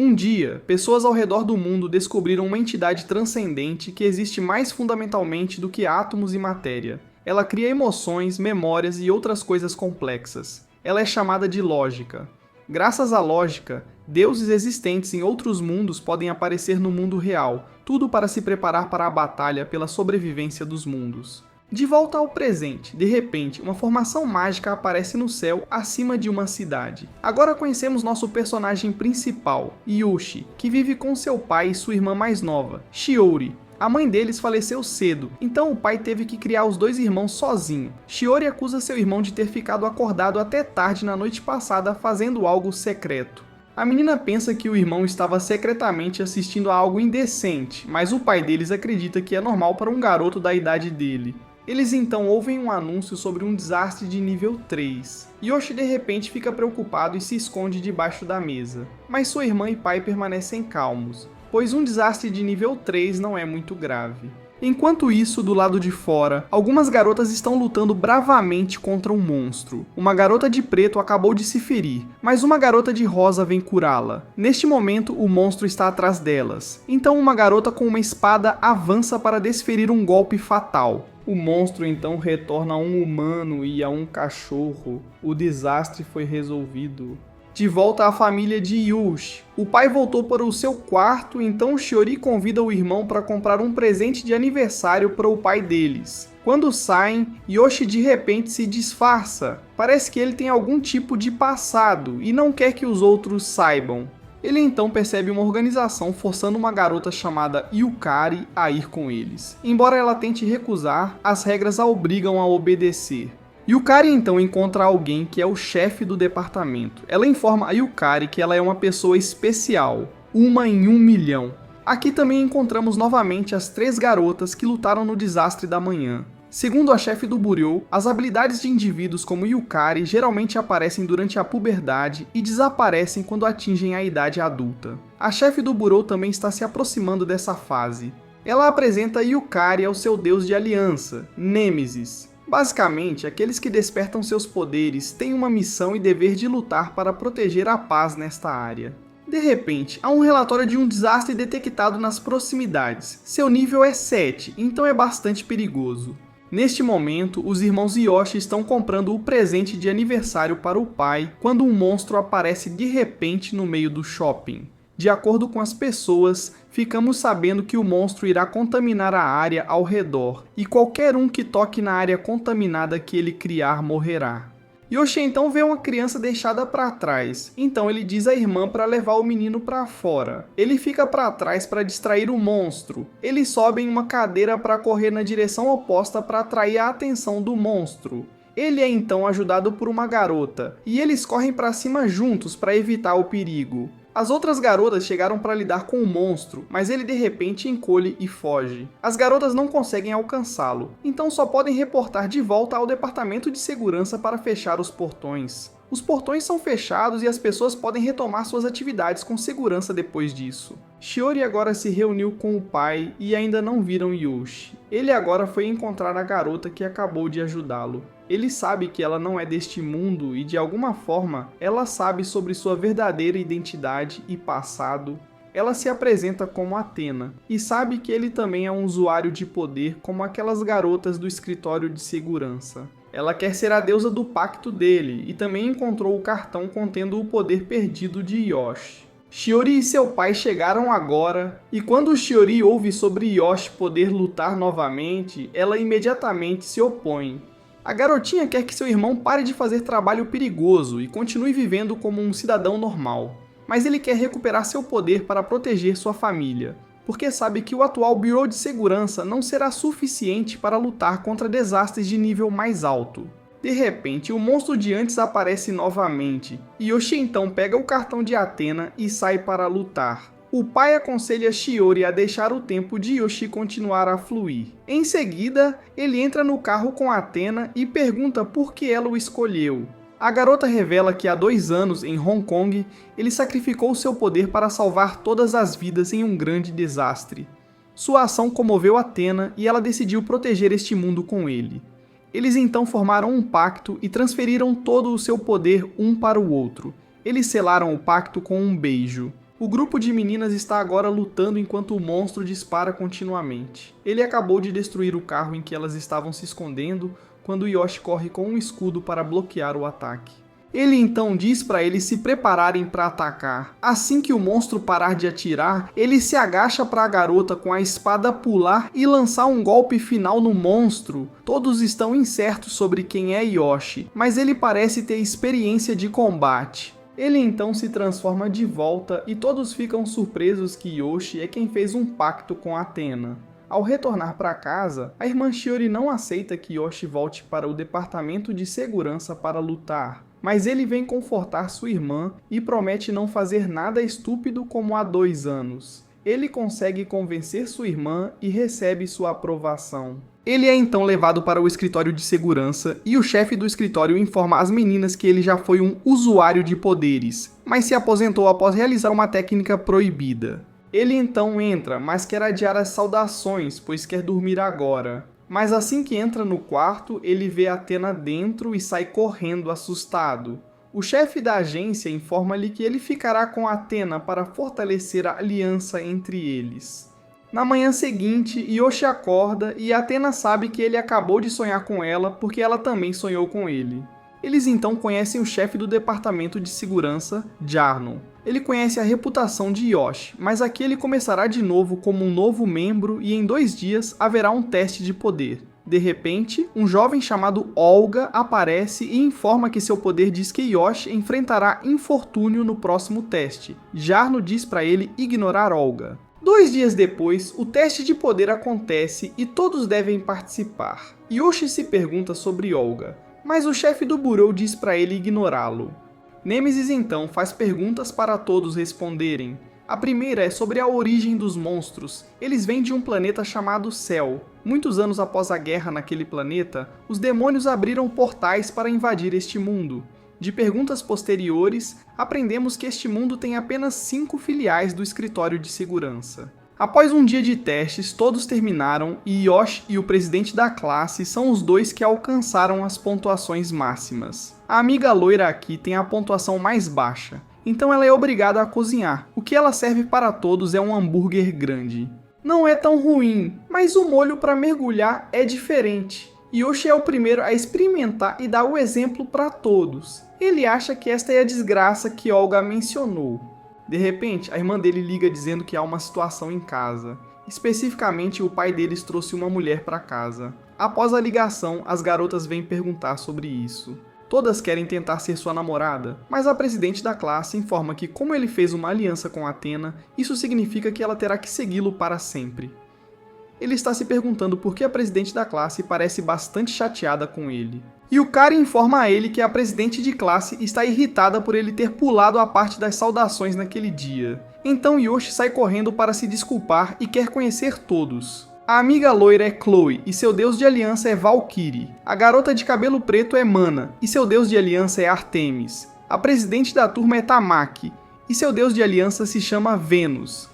Um dia, pessoas ao redor do mundo descobriram uma entidade transcendente que existe mais fundamentalmente do que átomos e matéria. Ela cria emoções, memórias e outras coisas complexas. Ela é chamada de lógica. Graças à lógica, deuses existentes em outros mundos podem aparecer no mundo real, tudo para se preparar para a batalha pela sobrevivência dos mundos. De volta ao presente, de repente, uma formação mágica aparece no céu acima de uma cidade. Agora conhecemos nosso personagem principal, Yoshi, que vive com seu pai e sua irmã mais nova, Shiori. A mãe deles faleceu cedo, então o pai teve que criar os dois irmãos sozinho. Shiori acusa seu irmão de ter ficado acordado até tarde na noite passada fazendo algo secreto. A menina pensa que o irmão estava secretamente assistindo a algo indecente, mas o pai deles acredita que é normal para um garoto da idade dele. Eles então ouvem um anúncio sobre um desastre de nível 3. Yoshi de repente fica preocupado e se esconde debaixo da mesa. Mas sua irmã e pai permanecem calmos, pois um desastre de nível 3 não é muito grave. Enquanto isso, do lado de fora, algumas garotas estão lutando bravamente contra um monstro. Uma garota de preto acabou de se ferir, mas uma garota de rosa vem curá-la. Neste momento, o monstro está atrás delas. Então uma garota com uma espada avança para desferir um golpe fatal. O monstro então retorna a um humano e a um cachorro. O desastre foi resolvido. De volta à família de Yoshi. O pai voltou para o seu quarto, então Shiori convida o irmão para comprar um presente de aniversário para o pai deles. Quando saem, Yoshi de repente se disfarça. Parece que ele tem algum tipo de passado e não quer que os outros saibam. Ele então percebe uma organização forçando uma garota chamada Yukari a ir com eles. Embora ela tente recusar, as regras a obrigam a obedecer. Yukari então encontra alguém que é o chefe do departamento. Ela informa a Yukari que ela é uma pessoa especial, uma em 1 milhão. Aqui também encontramos novamente as 3 garotas que lutaram no desastre da manhã. Segundo a chefe do Buryo, as habilidades de indivíduos como Yukari geralmente aparecem durante a puberdade e desaparecem quando atingem a idade adulta. A chefe do Buryo também está se aproximando dessa fase. Ela apresenta Yukari ao seu deus de aliança, Nêmesis. Basicamente, aqueles que despertam seus poderes têm uma missão e dever de lutar para proteger a paz nesta área. De repente, há um relatório de um desastre detectado nas proximidades. Seu nível é 7, então é bastante perigoso. Neste momento, os irmãos Yoshi estão comprando o presente de aniversário para o pai quando um monstro aparece de repente no meio do shopping. De acordo com as pessoas, ficamos sabendo que o monstro irá contaminar a área ao redor, e qualquer um que toque na área contaminada que ele criar morrerá. Yoshi então vê uma criança deixada para trás, então ele diz à irmã para levar o menino para fora. Ele fica para trás para distrair o monstro. Eles sobem uma cadeira para correr na direção oposta para atrair a atenção do monstro. Ele é então ajudado por uma garota, e eles correm para cima juntos para evitar o perigo. As outras garotas chegaram para lidar com o monstro, mas ele de repente encolhe e foge. As garotas não conseguem alcançá-lo, então só podem reportar de volta ao departamento de segurança para fechar os portões. Os portões são fechados e as pessoas podem retomar suas atividades com segurança depois disso. Shiori agora se reuniu com o pai e ainda não viram Yoshi. Ele agora foi encontrar a garota que acabou de ajudá-lo. Ele sabe que ela não é deste mundo e, de alguma forma, ela sabe sobre sua verdadeira identidade e passado. Ela se apresenta como Athena e sabe que ele também é um usuário de poder como aquelas garotas do escritório de segurança. Ela quer ser a deusa do pacto dele e também encontrou o cartão contendo o poder perdido de Yoshi. Shiori e seu pai chegaram agora, e quando Shiori ouve sobre Yoshi poder lutar novamente, ela imediatamente se opõe. A garotinha quer que seu irmão pare de fazer trabalho perigoso e continue vivendo como um cidadão normal. Mas ele quer recuperar seu poder para proteger sua família, porque sabe que o atual Bureau de Segurança não será suficiente para lutar contra desastres de nível mais alto. De repente, o monstro de antes aparece novamente, e Yoshi então pega o cartão de Athena e sai para lutar. O pai aconselha Shiori a deixar o tempo de Yoshi continuar a fluir. Em seguida, ele entra no carro com Athena e pergunta por que ela o escolheu. A garota revela que há 2 anos, em Hong Kong, ele sacrificou seu poder para salvar todas as vidas em um grande desastre. Sua ação comoveu Athena e ela decidiu proteger este mundo com ele. Eles então formaram um pacto e transferiram todo o seu poder um para o outro. Eles selaram o pacto com um beijo. O grupo de meninas está agora lutando enquanto o monstro dispara continuamente. Ele acabou de destruir o carro em que elas estavam se escondendo quando Yoshi corre com um escudo para bloquear o ataque. Ele então diz para eles se prepararem para atacar. Assim que o monstro parar de atirar, ele se agacha para a garota com a espada pular e lançar um golpe final no monstro. Todos estão incertos sobre quem é Yoshi, mas ele parece ter experiência de combate. Ele então se transforma de volta e todos ficam surpresos que Yoshi é quem fez um pacto com Athena. Ao retornar para casa, a irmã Shiori não aceita que Yoshi volte para o departamento de segurança para lutar. Mas ele vem confortar sua irmã e promete não fazer nada estúpido como há 2 anos. Ele consegue convencer sua irmã e recebe sua aprovação. Ele é então levado para o escritório de segurança e o chefe do escritório informa as meninas que ele já foi um usuário de poderes, mas se aposentou após realizar uma técnica proibida. Ele então entra, mas quer adiar as saudações, pois quer dormir agora. Mas assim que entra no quarto, ele vê Athena dentro e sai correndo assustado. O chefe da agência informa-lhe que ele ficará com Athena para fortalecer a aliança entre eles. Na manhã seguinte, Yoshi acorda e Athena sabe que ele acabou de sonhar com ela porque ela também sonhou com ele. Eles então conhecem o chefe do departamento de segurança, Jarno. Ele conhece a reputação de Yoshi, mas aqui ele começará de novo como um novo membro e em 2 dias haverá um teste de poder. De repente, um jovem chamado Olga aparece e informa que seu poder diz que Yoshi enfrentará infortúnio no próximo teste. Jarno diz para ele ignorar Olga. 2 dias depois, o teste de poder acontece e todos devem participar. Yoshi se pergunta sobre Olga, mas o chefe do burô diz para ele ignorá-lo. Nêmesis então faz perguntas para todos responderem. A primeira é sobre a origem dos monstros. Eles vêm de um planeta chamado Céu. Muitos anos após a guerra naquele planeta, os demônios abriram portais para invadir este mundo. De perguntas posteriores, aprendemos que este mundo tem apenas 5 filiais do escritório de segurança. Após um dia de testes, todos terminaram e Yoshi e o presidente da classe são os 2 que alcançaram as pontuações máximas. A amiga loira aqui tem a pontuação mais baixa, então ela é obrigada a cozinhar. O que ela serve para todos é um hambúrguer grande. Não é tão ruim, mas o molho para mergulhar é diferente. Yoshi é o primeiro a experimentar e dar o exemplo para todos. Ele acha que esta é a desgraça que Olga mencionou. De repente, a irmã dele liga dizendo que há uma situação em casa. Especificamente, o pai deles trouxe uma mulher para casa. Após a ligação, as garotas vêm perguntar sobre isso. Todas querem tentar ser sua namorada, mas a presidente da classe informa que como ele fez uma aliança com Athena, isso significa que ela terá que segui-lo para sempre. Ele está se perguntando por que a presidente da classe parece bastante chateada com ele. E o cara informa a ele que a presidente de classe está irritada por ele ter pulado a parte das saudações naquele dia. Então Yoshi sai correndo para se desculpar e quer conhecer todos. A amiga loira é Chloe e seu deus de aliança é Valkyrie. A garota de cabelo preto é Mana e seu deus de aliança é Artemis. A presidente da turma é Tamaki e seu deus de aliança se chama Vênus.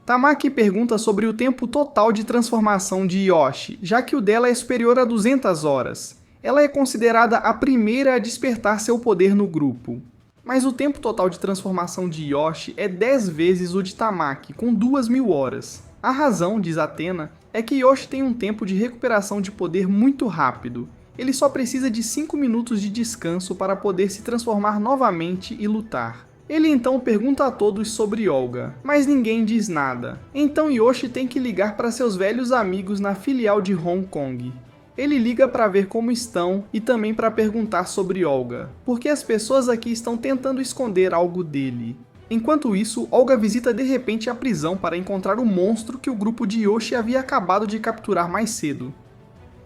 Tamaki pergunta sobre o tempo total de transformação de Yoshi, já que o dela é superior a 200 horas. Ela é considerada a primeira a despertar seu poder no grupo. Mas o tempo total de transformação de Yoshi é 10 vezes o de Tamaki, com 2000 horas. A razão, diz Athena, é que Yoshi tem um tempo de recuperação de poder muito rápido. Ele só precisa de 5 minutos de descanso para poder se transformar novamente e lutar. Ele então pergunta a todos sobre Olga, mas ninguém diz nada. Então Yoshi tem que ligar para seus velhos amigos na filial de Hong Kong. Ele liga para ver como estão e também para perguntar sobre Olga, porque as pessoas aqui estão tentando esconder algo dele. Enquanto isso, Olga visita de repente a prisão para encontrar o monstro que o grupo de Yoshi havia acabado de capturar mais cedo.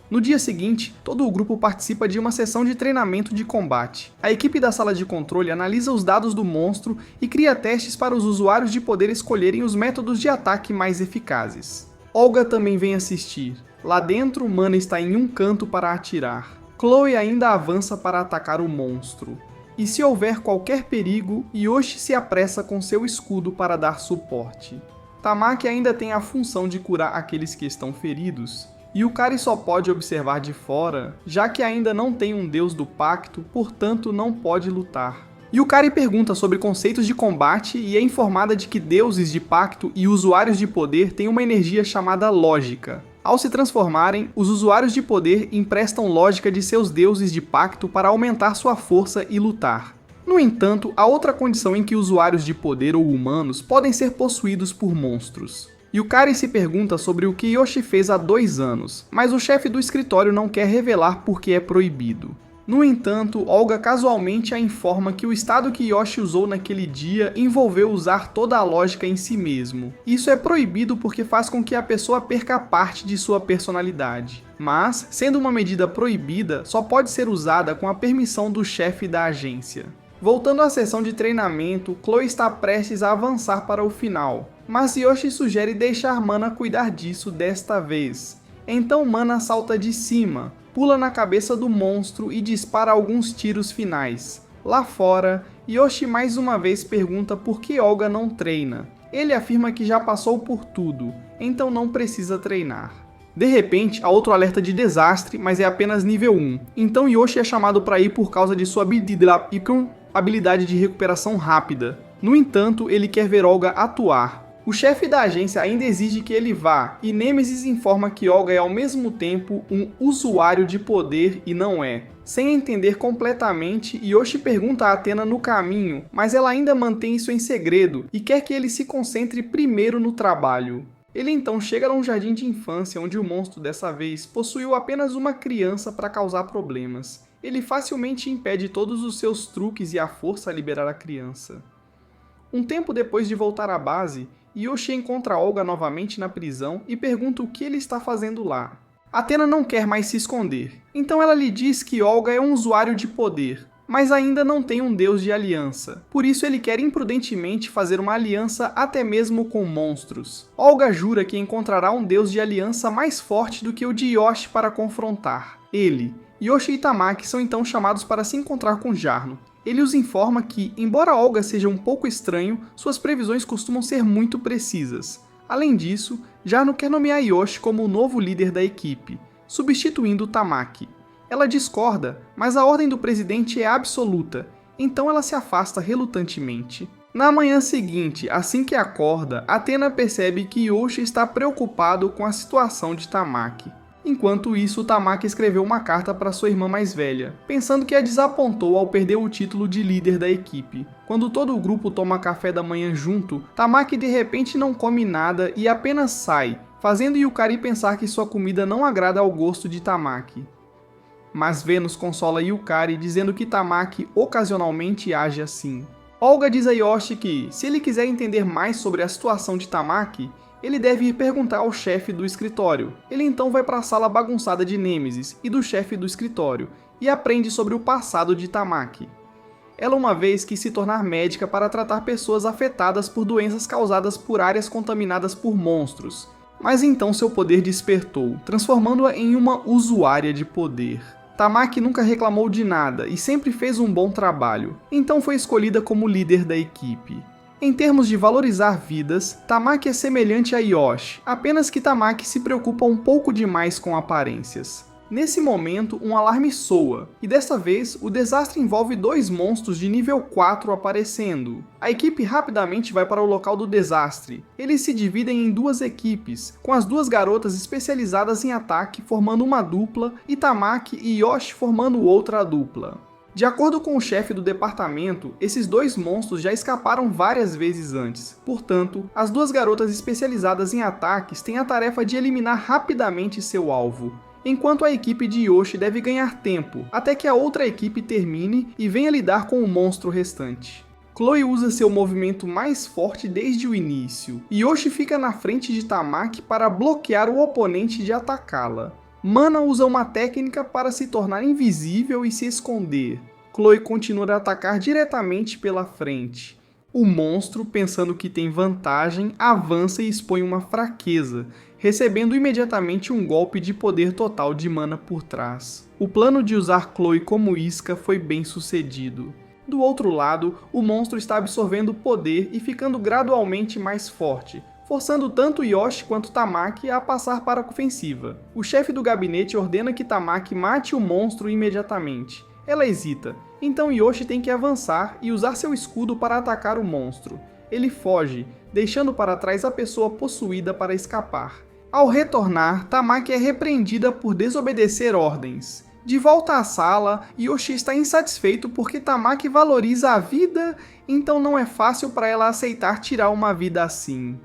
No dia seguinte, todo o grupo participa de uma sessão de treinamento de combate. A equipe da sala de controle analisa os dados do monstro e cria testes para os usuários de poder escolherem os métodos de ataque mais eficazes. Olga também vem assistir. Lá dentro, Mana está em um canto para atirar. Chloe ainda avança para atacar o monstro. E se houver qualquer perigo, Yoshi se apressa com seu escudo para dar suporte. Tamaki ainda tem a função de curar aqueles que estão feridos. E o Kari só pode observar de fora, já que ainda não tem um deus do pacto, portanto não pode lutar. Yukari pergunta sobre conceitos de combate e é informada de que deuses de pacto e usuários de poder têm uma energia chamada lógica. Ao se transformarem, os usuários de poder emprestam lógica de seus deuses de pacto para aumentar sua força e lutar. No entanto, há outra condição em que usuários de poder ou humanos podem ser possuídos por monstros. Yukari se pergunta sobre o que Yoshi fez há 2 anos, mas o chefe do escritório não quer revelar porque é proibido. No entanto, Olga casualmente a informa que o estado que Yoshi usou naquele dia envolveu usar toda a lógica em si mesmo. Isso é proibido porque faz com que a pessoa perca parte de sua personalidade. Mas, sendo uma medida proibida, só pode ser usada com a permissão do chefe da agência. Voltando à sessão de treinamento, Chloe está prestes a avançar para o final, mas Yoshi sugere deixar Mana cuidar disso desta vez. Então Mana salta de cima, pula na cabeça do monstro e dispara alguns tiros finais. Lá fora, Yoshi mais uma vez pergunta por que Olga não treina. Ele afirma que já passou por tudo, então não precisa treinar. De repente, há outro alerta de desastre, mas é apenas nível 1. Então Yoshi é chamado para ir por causa de sua habilidade de recuperação rápida. No entanto, ele quer ver Olga atuar. O chefe da agência ainda exige que ele vá, e Nemesis informa que Olga é ao mesmo tempo um usuário de poder e não é. Sem entender completamente, Yoshi pergunta a Athena no caminho, mas ela ainda mantém isso em segredo e quer que ele se concentre primeiro no trabalho. Ele então chega a um jardim de infância onde o monstro dessa vez possuiu apenas uma criança para causar problemas. Ele facilmente impede todos os seus truques e a força a liberar a criança. Um tempo depois de voltar à base, Yoshi encontra Olga novamente na prisão e pergunta o que ele está fazendo lá. Athena não quer mais se esconder, então ela lhe diz que Olga é um usuário de poder, mas ainda não tem um deus de aliança. Por isso ele quer imprudentemente fazer uma aliança até mesmo com monstros. Olga jura que encontrará um deus de aliança mais forte do que o de Yoshi para confrontar. Ele, Yoshi e Tamaki são então chamados para se encontrar com Jarno. Ele os informa que, embora Olga seja um pouco estranho, suas previsões costumam ser muito precisas. Além disso, Jarno quer nomear Yoshi como o novo líder da equipe, substituindo Tamaki. Ela discorda, mas a ordem do presidente é absoluta, então ela se afasta relutantemente. Na manhã seguinte, assim que acorda, Athena percebe que Yoshi está preocupado com a situação de Tamaki. Enquanto isso, Tamaki escreveu uma carta para sua irmã mais velha, pensando que a desapontou ao perder o título de líder da equipe. Quando todo o grupo toma café da manhã junto, Tamaki de repente não come nada e apenas sai, fazendo Yukari pensar que sua comida não agrada ao gosto de Tamaki. Mas Venus consola Yukari dizendo que Tamaki ocasionalmente age assim. Olga diz a Yoshi que, se ele quiser entender mais sobre a situação de Tamaki, ele deve ir perguntar ao chefe do escritório. Ele então vai para a sala bagunçada de Nemesis e do chefe do escritório e aprende sobre o passado de Tamaki. Ela uma vez quis se tornar médica para tratar pessoas afetadas por doenças causadas por áreas contaminadas por monstros, mas então seu poder despertou, transformando-a em uma usuária de poder. Tamaki nunca reclamou de nada e sempre fez um bom trabalho, então foi escolhida como líder da equipe. Em termos de valorizar vidas, Tamaki é semelhante a Yoshi, apenas que Tamaki se preocupa um pouco demais com aparências. Nesse momento, um alarme soa, e desta vez o desastre envolve 2 monstros de nível 4 aparecendo. A equipe rapidamente vai para o local do desastre. Eles se dividem em 2 equipes, com as 2 garotas especializadas em ataque formando uma dupla e Tamaki e Yoshi formando outra dupla. De acordo com o chefe do departamento, esses 2 monstros já escaparam várias vezes antes. Portanto, as 2 garotas especializadas em ataques têm a tarefa de eliminar rapidamente seu alvo, enquanto a equipe de Yoshi deve ganhar tempo, até que a outra equipe termine e venha lidar com o monstro restante. Chloe usa seu movimento mais forte desde o início, e Yoshi fica na frente de Tamaki para bloquear o oponente de atacá-la. Mana usa uma técnica para se tornar invisível e se esconder. Chloe continua a atacar diretamente pela frente. O monstro, pensando que tem vantagem, avança e expõe uma fraqueza, recebendo imediatamente um golpe de poder total de Mana por trás. O plano de usar Chloe como isca foi bem sucedido. Do outro lado, o monstro está absorvendo poder e ficando gradualmente mais forte, forçando tanto Yoshi quanto Tamaki a passar para a ofensiva. O chefe do gabinete ordena que Tamaki mate o monstro imediatamente. Ela hesita, então Yoshi tem que avançar e usar seu escudo para atacar o monstro. Ele foge, deixando para trás a pessoa possuída para escapar. Ao retornar, Tamaki é repreendida por desobedecer ordens. De volta à sala, Yoshi está insatisfeito porque Tamaki valoriza a vida, então não é fácil para ela aceitar tirar uma vida assim.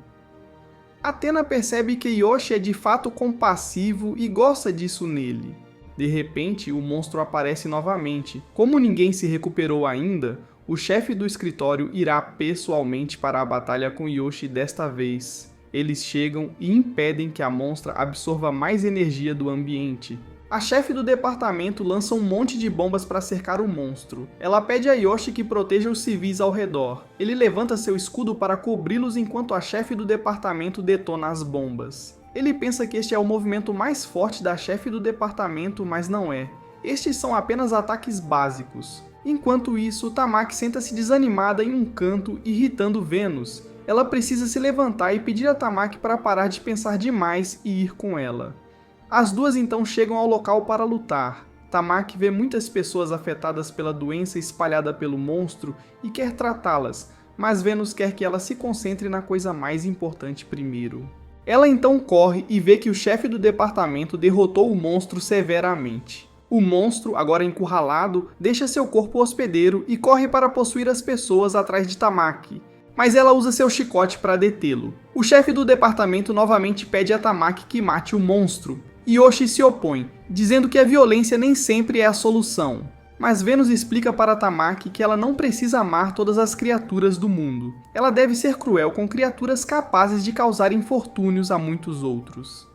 Athena percebe que Yoshi é de fato compassivo e gosta disso nele. De repente, o monstro aparece novamente. Como ninguém se recuperou ainda, o chefe do escritório irá pessoalmente para a batalha com Yoshi desta vez. Eles chegam e impedem que a monstra absorva mais energia do ambiente. A chefe do departamento lança um monte de bombas para cercar o monstro. Ela pede a Yoshi que proteja os civis ao redor. Ele levanta seu escudo para cobri-los enquanto a chefe do departamento detona as bombas. Ele pensa que este é o movimento mais forte da chefe do departamento, mas não é. Estes são apenas ataques básicos. Enquanto isso, Tamaki senta-se desanimada em um canto, irritando Vênus. Ela precisa se levantar e pedir a Tamaki para parar de pensar demais e ir com ela. As duas então chegam ao local para lutar. Tamaki vê muitas pessoas afetadas pela doença espalhada pelo monstro e quer tratá-las, mas Vênus quer que ela se concentre na coisa mais importante primeiro. Ela então corre e vê que o chefe do departamento derrotou o monstro severamente. O monstro, agora encurralado, deixa seu corpo hospedeiro e corre para possuir as pessoas atrás de Tamaki, mas ela usa seu chicote para detê-lo. O chefe do departamento novamente pede a Tamaki que mate o monstro. Yoshi se opõe, dizendo que a violência nem sempre é a solução. Mas Vênus explica para Tamaki que ela não precisa amar todas as criaturas do mundo. Ela deve ser cruel com criaturas capazes de causar infortúnios a muitos outros.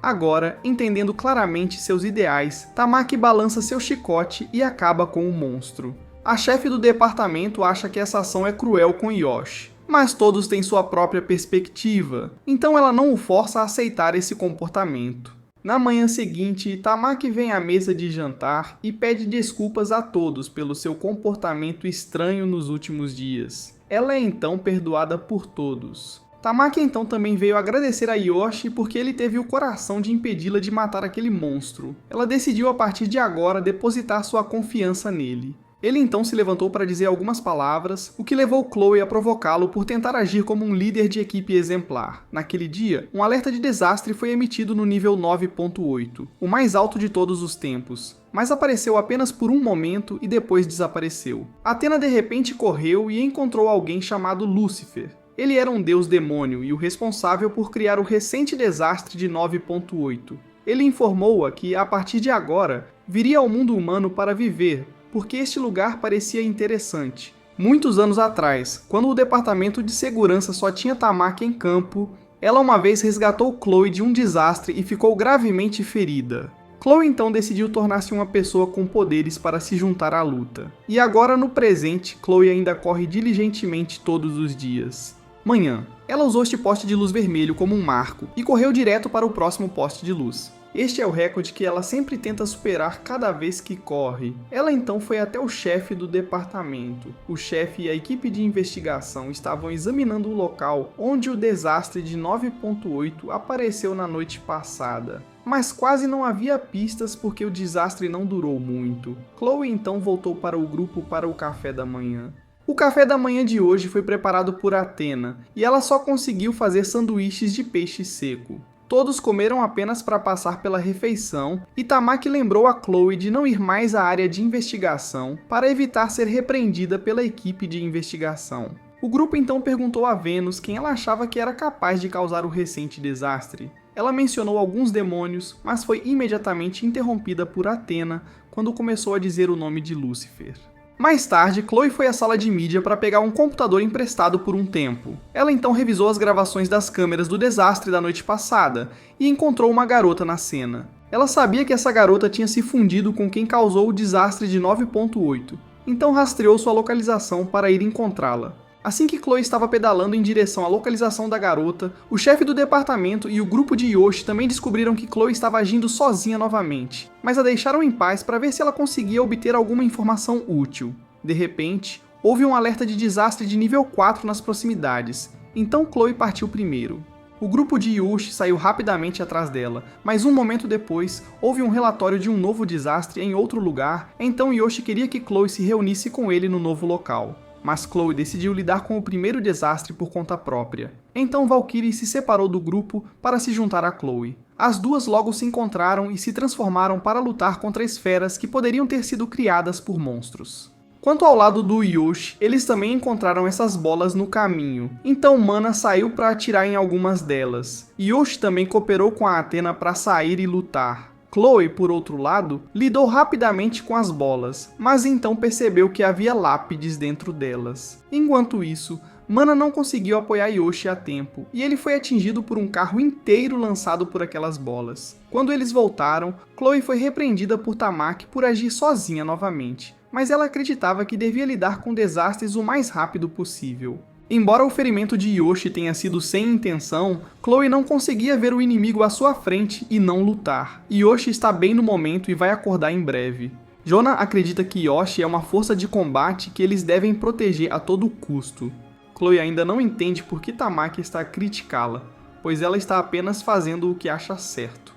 Agora, entendendo claramente seus ideais, Tamaki balança seu chicote e acaba com o monstro. A chefe do departamento acha que essa ação é cruel com Yoshi, mas todos têm sua própria perspectiva, então ela não o força a aceitar esse comportamento. Na manhã seguinte, Tamaki vem à mesa de jantar e pede desculpas a todos pelo seu comportamento estranho nos últimos dias. Ela é então perdoada por todos. Tamaki então também veio agradecer a Yoshi porque ele teve o coração de impedi-la de matar aquele monstro. Ela decidiu a partir de agora depositar sua confiança nele. Ele então se levantou para dizer algumas palavras, o que levou Chloe a provocá-lo por tentar agir como um líder de equipe exemplar. Naquele dia, um alerta de desastre foi emitido no nível 9.8, o mais alto de todos os tempos, mas apareceu apenas por um momento e depois desapareceu. Athena de repente correu e encontrou alguém chamado Lúcifer. Ele era um deus demônio e o responsável por criar o recente desastre de 9.8. Ele informou-a que, a partir de agora, viria ao mundo humano para viver, porque este lugar parecia interessante. Muitos anos atrás, quando o departamento de segurança só tinha Tamaki em campo, ela uma vez resgatou Chloe de um desastre e ficou gravemente ferida. Chloe então decidiu tornar-se uma pessoa com poderes para se juntar à luta. E agora no presente, Chloe ainda corre diligentemente todos os dias. Manhã. Ela usou este poste de luz vermelho como um marco e correu direto para o próximo poste de luz. Este é o recorde que ela sempre tenta superar cada vez que corre. Ela então foi até o chefe do departamento. O chefe e a equipe de investigação estavam examinando o local onde o desastre de 9.8 apareceu na noite passada. Mas quase não havia pistas porque o desastre não durou muito. Chloe então voltou para o grupo para o café da manhã. O café da manhã de hoje foi preparado por Athena, e ela só conseguiu fazer sanduíches de peixe seco. Todos comeram apenas para passar pela refeição, e Tamaki lembrou a Chloe de não ir mais à área de investigação para evitar ser repreendida pela equipe de investigação. O grupo então perguntou a Vênus quem ela achava que era capaz de causar o recente desastre. Ela mencionou alguns demônios, mas foi imediatamente interrompida por Athena quando começou a dizer o nome de Lúcifer. Mais tarde, Chloe foi à sala de mídia para pegar um computador emprestado por um tempo. Ela então revisou as gravações das câmeras do desastre da noite passada e encontrou uma garota na cena. Ela sabia que essa garota tinha se fundido com quem causou o desastre de 9.8, então rastreou sua localização para ir encontrá-la. Assim que Chloe estava pedalando em direção à localização da garota, o chefe do departamento e o grupo de Yoshi também descobriram que Chloe estava agindo sozinha novamente, mas a deixaram em paz para ver se ela conseguia obter alguma informação útil. De repente, houve um alerta de desastre de nível 4 nas proximidades, então Chloe partiu primeiro. O grupo de Yoshi saiu rapidamente atrás dela, mas um momento depois, houve um relatório de um novo desastre em outro lugar, então Yoshi queria que Chloe se reunisse com ele no novo local. Mas Chloe decidiu lidar com o primeiro desastre por conta própria. Então Valkyrie se separou do grupo para se juntar a Chloe. As duas logo se encontraram e se transformaram para lutar contra esferas que poderiam ter sido criadas por monstros. Quanto ao lado do Yoshi, eles também encontraram essas bolas no caminho, então Mana saiu para atirar em algumas delas. Yoshi também cooperou com a Athena para sair e lutar. Chloe, por outro lado, lidou rapidamente com as bolas, mas então percebeu que havia lápides dentro delas. Enquanto isso, Mana não conseguiu apoiar Yoshi a tempo, e ele foi atingido por um carro inteiro lançado por aquelas bolas. Quando eles voltaram, Chloe foi repreendida por Tamaki por agir sozinha novamente, mas ela acreditava que devia lidar com desastres o mais rápido possível. Embora o ferimento de Yoshi tenha sido sem intenção, Chloe não conseguia ver o inimigo à sua frente e não lutar. Yoshi está bem no momento e vai acordar em breve. Jonah acredita que Yoshi é uma força de combate que eles devem proteger a todo custo. Chloe ainda não entende por que Tamaki está a criticá-la, pois ela está apenas fazendo o que acha certo.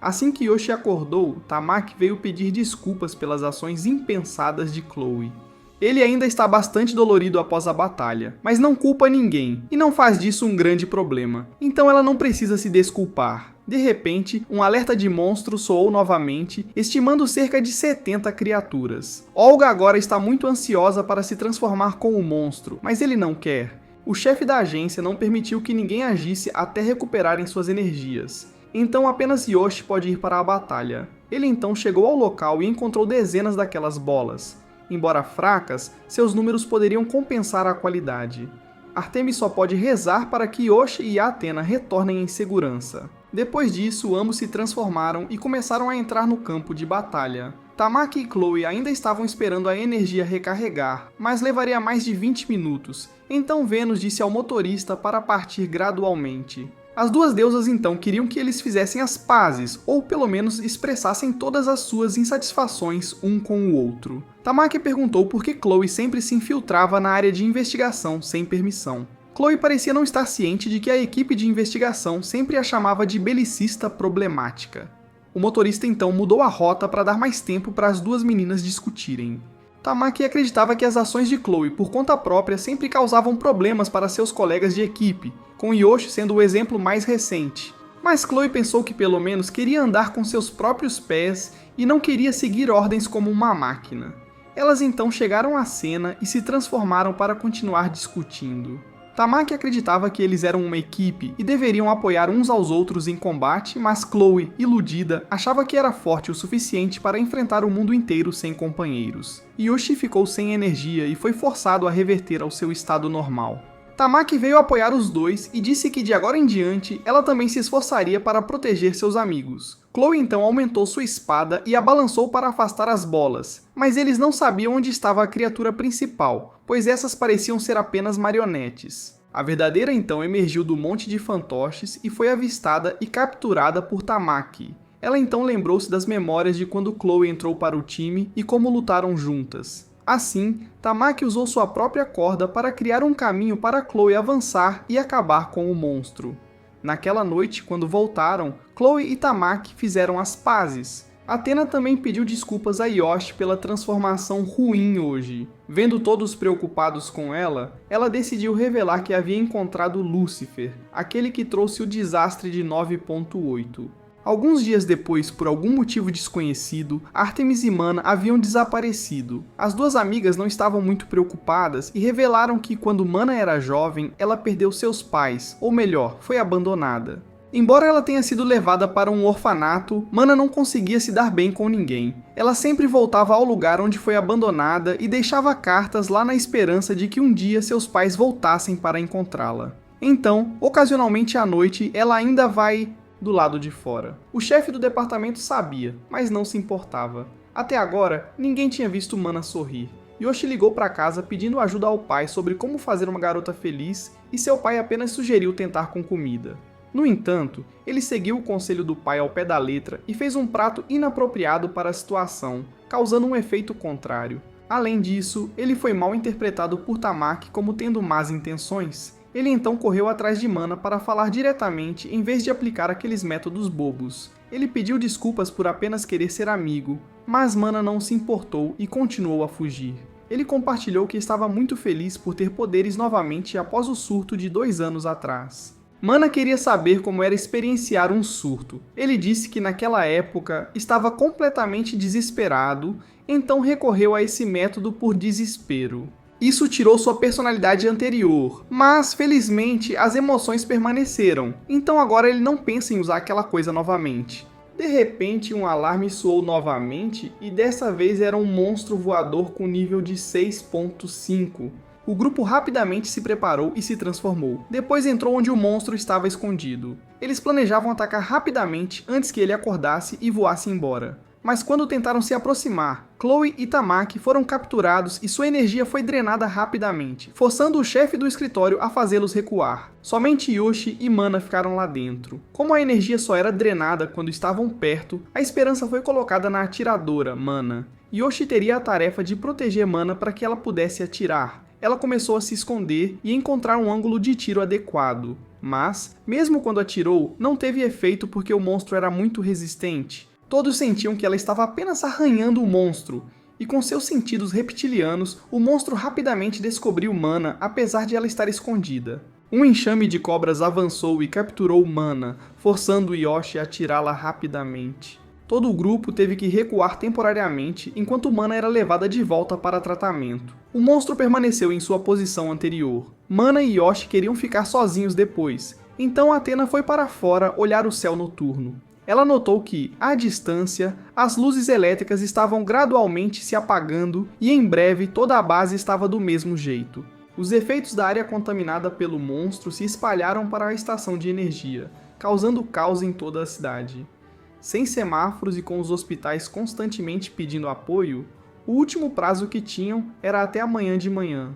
Assim que Yoshi acordou, Tamaki veio pedir desculpas pelas ações impensadas de Chloe. Ele ainda está bastante dolorido após a batalha, mas não culpa ninguém, e não faz disso um grande problema, então ela não precisa se desculpar. De repente, um alerta de monstro soou novamente, estimando cerca de 70 criaturas. Olga agora está muito ansiosa para se transformar com o monstro, mas ele não quer. O chefe da agência não permitiu que ninguém agisse até recuperarem suas energias. Então apenas Yoshi pode ir para a batalha. Ele então chegou ao local e encontrou dezenas daquelas bolas. Embora fracas, seus números poderiam compensar a qualidade. Artemis só pode rezar para que Yoshi e Athena retornem em segurança. Depois disso, ambos se transformaram e começaram a entrar no campo de batalha. Tamaki e Chloe ainda estavam esperando a energia recarregar, mas levaria mais de 20 minutos, então Vênus disse ao motorista para partir gradualmente. As duas deusas então queriam que eles fizessem as pazes, ou pelo menos expressassem todas as suas insatisfações um com o outro. Tamaki perguntou por que Chloe sempre se infiltrava na área de investigação sem permissão. Chloe parecia não estar ciente de que a equipe de investigação sempre a chamava de belicista problemática. O motorista então mudou a rota para dar mais tempo para as duas meninas discutirem. Tamaki acreditava que as ações de Chloe por conta própria sempre causavam problemas para seus colegas de equipe, com Yoshi sendo o exemplo mais recente. Mas Chloe pensou que pelo menos queria andar com seus próprios pés e não queria seguir ordens como uma máquina. Elas então chegaram à cena e se transformaram para continuar discutindo. Tamaki acreditava que eles eram uma equipe e deveriam apoiar uns aos outros em combate, mas Chloe, iludida, achava que era forte o suficiente para enfrentar o mundo inteiro sem companheiros. Yoshi ficou sem energia e foi forçado a reverter ao seu estado normal. Tamaki veio apoiar os dois e disse que de agora em diante ela também se esforçaria para proteger seus amigos. Chloe então aumentou sua espada e a balançou para afastar as bolas, mas eles não sabiam onde estava a criatura principal, pois essas pareciam ser apenas marionetes. A verdadeira então emergiu do monte de fantoches e foi avistada e capturada por Tamaki. Ela então lembrou-se das memórias de quando Chloe entrou para o time e como lutaram juntas. Assim, Tamaki usou sua própria corda para criar um caminho para Chloe avançar e acabar com o monstro. Naquela noite, quando voltaram, Chloe e Tamaki fizeram as pazes. Athena também pediu desculpas a Yoshi pela transformação ruim hoje. Vendo todos preocupados com ela, ela decidiu revelar que havia encontrado Lúcifer, aquele que trouxe o desastre de 9.8. Alguns dias depois, por algum motivo desconhecido, Artemis e Mana haviam desaparecido. As duas amigas não estavam muito preocupadas e revelaram que quando Mana era jovem, ela perdeu seus pais, ou melhor, foi abandonada. Embora ela tenha sido levada para um orfanato, Mana não conseguia se dar bem com ninguém. Ela sempre voltava ao lugar onde foi abandonada e deixava cartas lá na esperança de que um dia seus pais voltassem para encontrá-la. Então, ocasionalmente à noite, ela ainda vai do lado de fora. O chefe do departamento sabia, mas não se importava. Até agora, ninguém tinha visto Mana sorrir. Yoshi ligou para casa pedindo ajuda ao pai sobre como fazer uma garota feliz e seu pai apenas sugeriu tentar com comida. No entanto, ele seguiu o conselho do pai ao pé da letra e fez um prato inapropriado para a situação, causando um efeito contrário. Além disso, ele foi mal interpretado por Tamaki como tendo más intenções, Ele então correu atrás de Mana para falar diretamente em vez de aplicar aqueles métodos bobos. Ele pediu desculpas por apenas querer ser amigo, mas Mana não se importou e continuou a fugir. Ele compartilhou que estava muito feliz por ter poderes novamente após o surto de 2 anos atrás. Mana queria saber como era experienciar um surto. Ele disse que naquela época estava completamente desesperado, então recorreu a esse método por desespero. Isso tirou sua personalidade anterior, mas felizmente as emoções permaneceram, então agora ele não pensa em usar aquela coisa novamente. De repente, um alarme soou novamente e dessa vez era um monstro voador com nível de 6.5. O grupo rapidamente se preparou e se transformou. Depois entrou onde o monstro estava escondido. Eles planejavam atacar rapidamente antes que ele acordasse e voasse embora. Mas quando tentaram se aproximar, Chloe e Tamaki foram capturados e sua energia foi drenada rapidamente, forçando o chefe do escritório a fazê-los recuar. Somente Yoshi e Mana ficaram lá dentro. Como a energia só era drenada quando estavam perto, a esperança foi colocada na atiradora, Mana. Yoshi teria a tarefa de proteger Mana para que ela pudesse atirar. Ela começou a se esconder e encontrar um ângulo de tiro adequado. Mas, mesmo quando atirou, não teve efeito porque o monstro era muito resistente. Todos sentiam que ela estava apenas arranhando o monstro, e com seus sentidos reptilianos, o monstro rapidamente descobriu Mana, apesar de ela estar escondida. Um enxame de cobras avançou e capturou Mana, forçando Yoshi a atirá-la rapidamente. Todo o grupo teve que recuar temporariamente, enquanto Mana era levada de volta para tratamento. O monstro permaneceu em sua posição anterior. Mana e Yoshi queriam ficar sozinhos depois, então Athena foi para fora olhar o céu noturno. Ela notou que, à distância, as luzes elétricas estavam gradualmente se apagando e em breve toda a base estava do mesmo jeito. Os efeitos da área contaminada pelo monstro se espalharam para a estação de energia, causando caos em toda a cidade. Sem semáforos e com os hospitais constantemente pedindo apoio, o último prazo que tinham era até amanhã de manhã.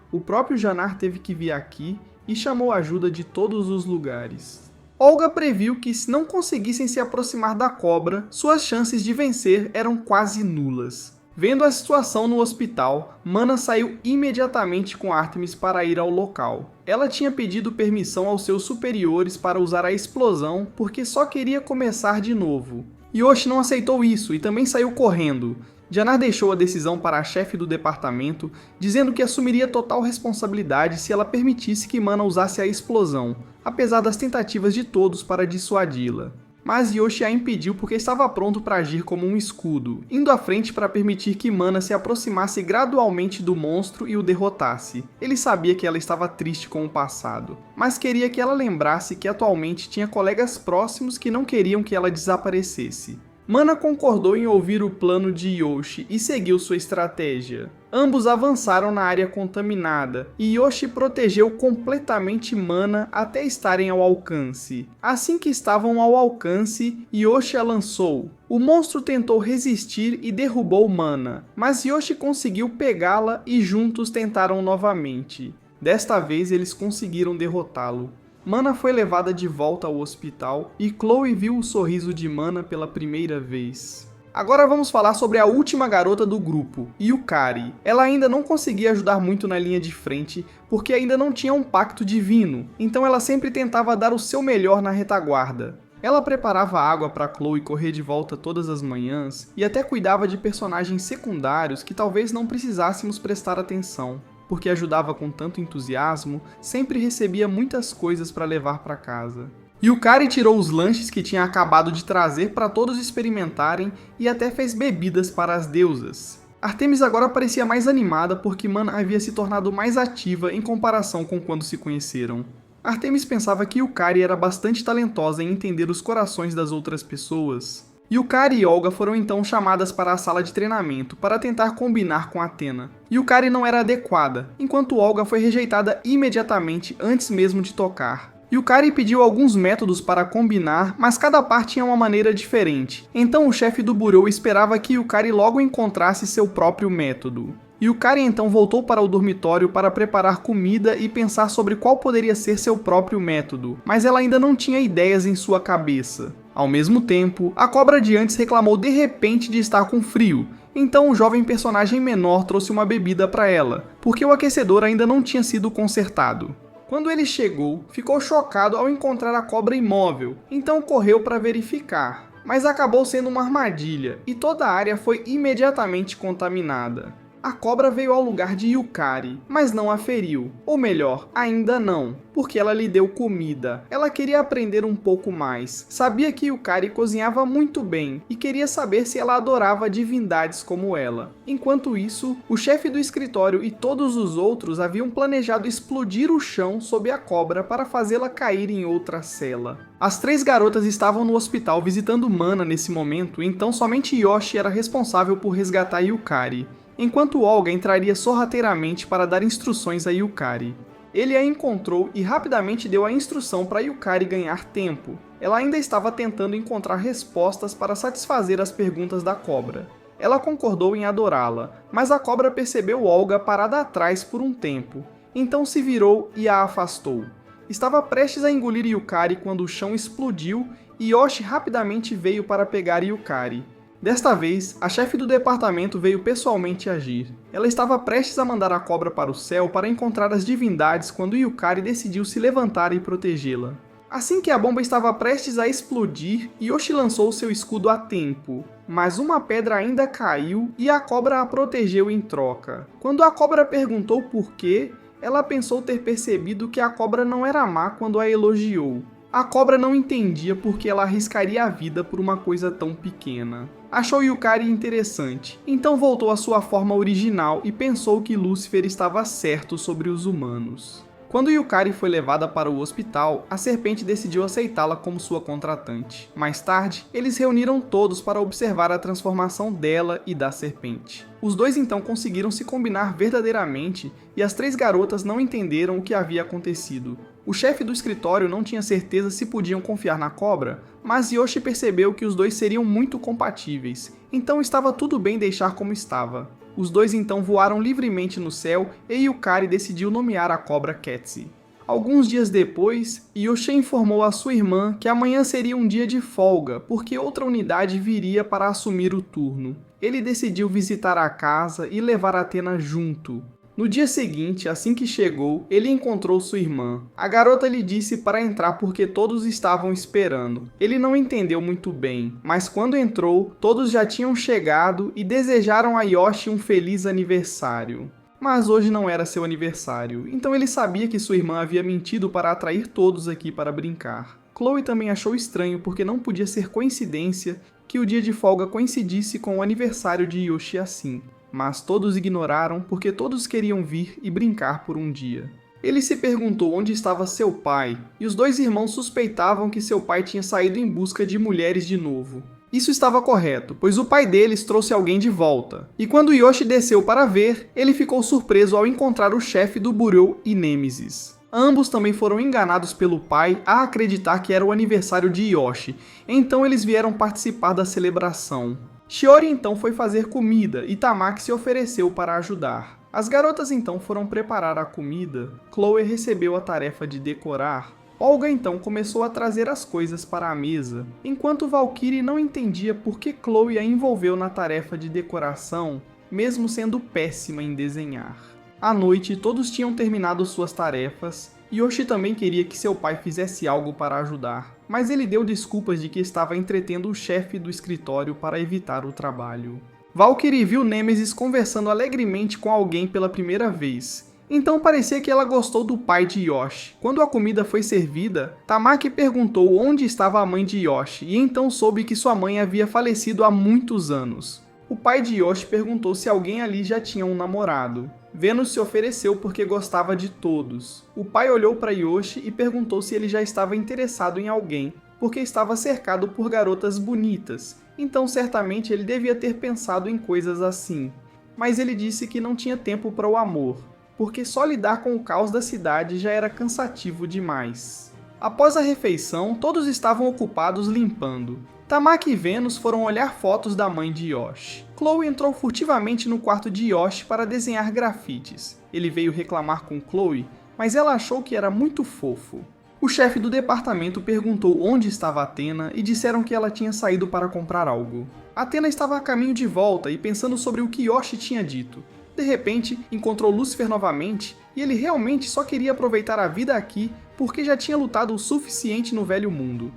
O próprio Janar teve que vir aqui e chamou a ajuda de todos os lugares. Olga previu que se não conseguissem se aproximar da cobra, suas chances de vencer eram quase nulas. Vendo a situação no hospital, Mana saiu imediatamente com Artemis para ir ao local. Ela tinha pedido permissão aos seus superiores para usar a explosão porque só queria começar de novo. Yoshi não aceitou isso e também saiu correndo. Janar deixou a decisão para a chefe do departamento, dizendo que assumiria total responsabilidade se ela permitisse que Mana usasse a explosão, apesar das tentativas de todos para dissuadi-la. Mas Yoshi a impediu porque estava pronto para agir como um escudo, indo à frente para permitir que Mana se aproximasse gradualmente do monstro e o derrotasse. Ele sabia que ela estava triste com o passado, mas queria que ela lembrasse que atualmente tinha colegas próximos que não queriam que ela desaparecesse. Mana concordou em ouvir o plano de Yoshi e seguiu sua estratégia. Ambos avançaram na área contaminada, e Yoshi protegeu completamente Mana até estarem ao alcance. Assim que estavam ao alcance, Yoshi a lançou. O monstro tentou resistir e derrubou Mana, mas Yoshi conseguiu pegá-la e juntos tentaram novamente. Desta vez eles conseguiram derrotá-lo. Mana foi levada de volta ao hospital e Chloe viu o sorriso de Mana pela primeira vez. Agora vamos falar sobre a última garota do grupo, Yukari. Ela ainda não conseguia ajudar muito na linha de frente, porque ainda não tinha um pacto divino, então ela sempre tentava dar o seu melhor na retaguarda. Ela preparava água para Chloe correr de volta todas as manhãs e até cuidava de personagens secundários que talvez não precisássemos prestar atenção. Porque ajudava com tanto entusiasmo, sempre recebia muitas coisas para levar para casa. Yukari tirou os lanches que tinha acabado de trazer para todos experimentarem e até fez bebidas para as deusas. Artemis agora parecia mais animada porque Mana havia se tornado mais ativa em comparação com quando se conheceram. Artemis pensava que Yukari era bastante talentosa em entender os corações das outras pessoas. Yukari e Olga foram então chamadas para a sala de treinamento para tentar combinar com Athena. Yukari não era adequada, enquanto Olga foi rejeitada imediatamente antes mesmo de tocar. Yukari pediu alguns métodos para combinar, mas cada par tinha uma maneira diferente, então o chefe do Burô esperava que Yukari logo encontrasse seu próprio método. Yukari então voltou para o dormitório para preparar comida e pensar sobre qual poderia ser seu próprio método, mas ela ainda não tinha ideias em sua cabeça. Ao mesmo tempo, a cobra de antes reclamou de repente de estar com frio, então o jovem personagem menor trouxe uma bebida para ela, porque o aquecedor ainda não tinha sido consertado. Quando ele chegou, ficou chocado ao encontrar a cobra imóvel, então correu para verificar. Mas acabou sendo uma armadilha e toda a área foi imediatamente contaminada. A cobra veio ao lugar de Yukari, mas não a feriu. Ou melhor, ainda não, porque ela lhe deu comida. Ela queria aprender um pouco mais. Sabia que Yukari cozinhava muito bem e queria saber se ela adorava divindades como ela. Enquanto isso, o chefe do escritório e todos os outros haviam planejado explodir o chão sob a cobra para fazê-la cair em outra cela. As 3 garotas estavam no hospital visitando Mana nesse momento, então somente Yoshi era responsável por resgatar Yukari, enquanto Olga entraria sorrateiramente para dar instruções a Yukari. Ele a encontrou e rapidamente deu a instrução para Yukari ganhar tempo. Ela ainda estava tentando encontrar respostas para satisfazer as perguntas da cobra. Ela concordou em adorá-la, mas a cobra percebeu Olga parada atrás por um tempo, então se virou e a afastou. Estava prestes a engolir Yukari quando o chão explodiu e Yoshi rapidamente veio para pegar Yukari. Desta vez, a chefe do departamento veio pessoalmente agir. Ela estava prestes a mandar a cobra para o céu para encontrar as divindades quando Yukari decidiu se levantar e protegê-la. Assim que a bomba estava prestes a explodir, Yoshi lançou seu escudo a tempo, mas uma pedra ainda caiu e a cobra a protegeu em troca. Quando a cobra perguntou por quê, ela pensou ter percebido que a cobra não era má quando a elogiou. A cobra não entendia por que ela arriscaria a vida por uma coisa tão pequena. Achou Yukari interessante, então voltou à sua forma original e pensou que Lúcifer estava certo sobre os humanos. Quando Yukari foi levada para o hospital, a serpente decidiu aceitá-la como sua contratante. Mais tarde, eles reuniram todos para observar a transformação dela e da serpente. Os dois então conseguiram se combinar verdadeiramente e as 3 garotas não entenderam o que havia acontecido. O chefe do escritório não tinha certeza se podiam confiar na cobra, mas Yoshi percebeu que os dois seriam muito compatíveis, então estava tudo bem deixar como estava. Os dois então voaram livremente no céu e Yukari decidiu nomear a cobra Ketsi. Alguns dias depois, Yoshi informou a sua irmã que amanhã seria um dia de folga, porque outra unidade viria para assumir o turno. Ele decidiu visitar a casa e levar Athena junto. No dia seguinte, assim que chegou, ele encontrou sua irmã. A garota lhe disse para entrar porque todos estavam esperando. Ele não entendeu muito bem, mas quando entrou, todos já tinham chegado e desejaram a Yoshi um feliz aniversário. Mas hoje não era seu aniversário, então ele sabia que sua irmã havia mentido para atrair todos aqui para brincar. Chloe também achou estranho porque não podia ser coincidência que o dia de folga coincidisse com o aniversário de Yoshi assim. Mas todos ignoraram porque todos queriam vir e brincar por um dia. Ele se perguntou onde estava seu pai, e os 2 irmãos suspeitavam que seu pai tinha saído em busca de mulheres de novo. Isso estava correto, pois o pai deles trouxe alguém de volta. E quando Yoshi desceu para ver, ele ficou surpreso ao encontrar o chefe do Bureau e Nêmesis. Ambos também foram enganados pelo pai a acreditar que era o aniversário de Yoshi, então eles vieram participar da celebração. Shiori então foi fazer comida e Tamaki se ofereceu para ajudar. As garotas então foram preparar a comida, Chloe recebeu a tarefa de decorar. Olga então começou a trazer as coisas para a mesa, enquanto Valkyrie não entendia por que Chloe a envolveu na tarefa de decoração, mesmo sendo péssima em desenhar. À noite todos tinham terminado suas tarefas, Yoshi também queria que seu pai fizesse algo para ajudar, mas ele deu desculpas de que estava entretendo o chefe do escritório para evitar o trabalho. Valkyrie viu Nêmesis conversando alegremente com alguém pela primeira vez, então parecia que ela gostou do pai de Yoshi. Quando a comida foi servida, Tamaki perguntou onde estava a mãe de Yoshi e então soube que sua mãe havia falecido há muitos anos. O pai de Yoshi perguntou se alguém ali já tinha um namorado. Vênus se ofereceu porque gostava de todos. O pai olhou para Yoshi e perguntou se ele já estava interessado em alguém, porque estava cercado por garotas bonitas, então certamente ele devia ter pensado em coisas assim. Mas ele disse que não tinha tempo para o amor, porque só lidar com o caos da cidade já era cansativo demais. Após a refeição, todos estavam ocupados limpando. Tamaki e Vênus foram olhar fotos da mãe de Yoshi. Chloe entrou furtivamente no quarto de Yoshi para desenhar grafites. Ele veio reclamar com Chloe, mas ela achou que era muito fofo. O chefe do departamento perguntou onde estava Athena e disseram que ela tinha saído para comprar algo. Athena estava a caminho de volta e pensando sobre o que Yoshi tinha dito. De repente, encontrou Lúcifer novamente e ele realmente só queria aproveitar a vida aqui porque já tinha lutado o suficiente no velho mundo.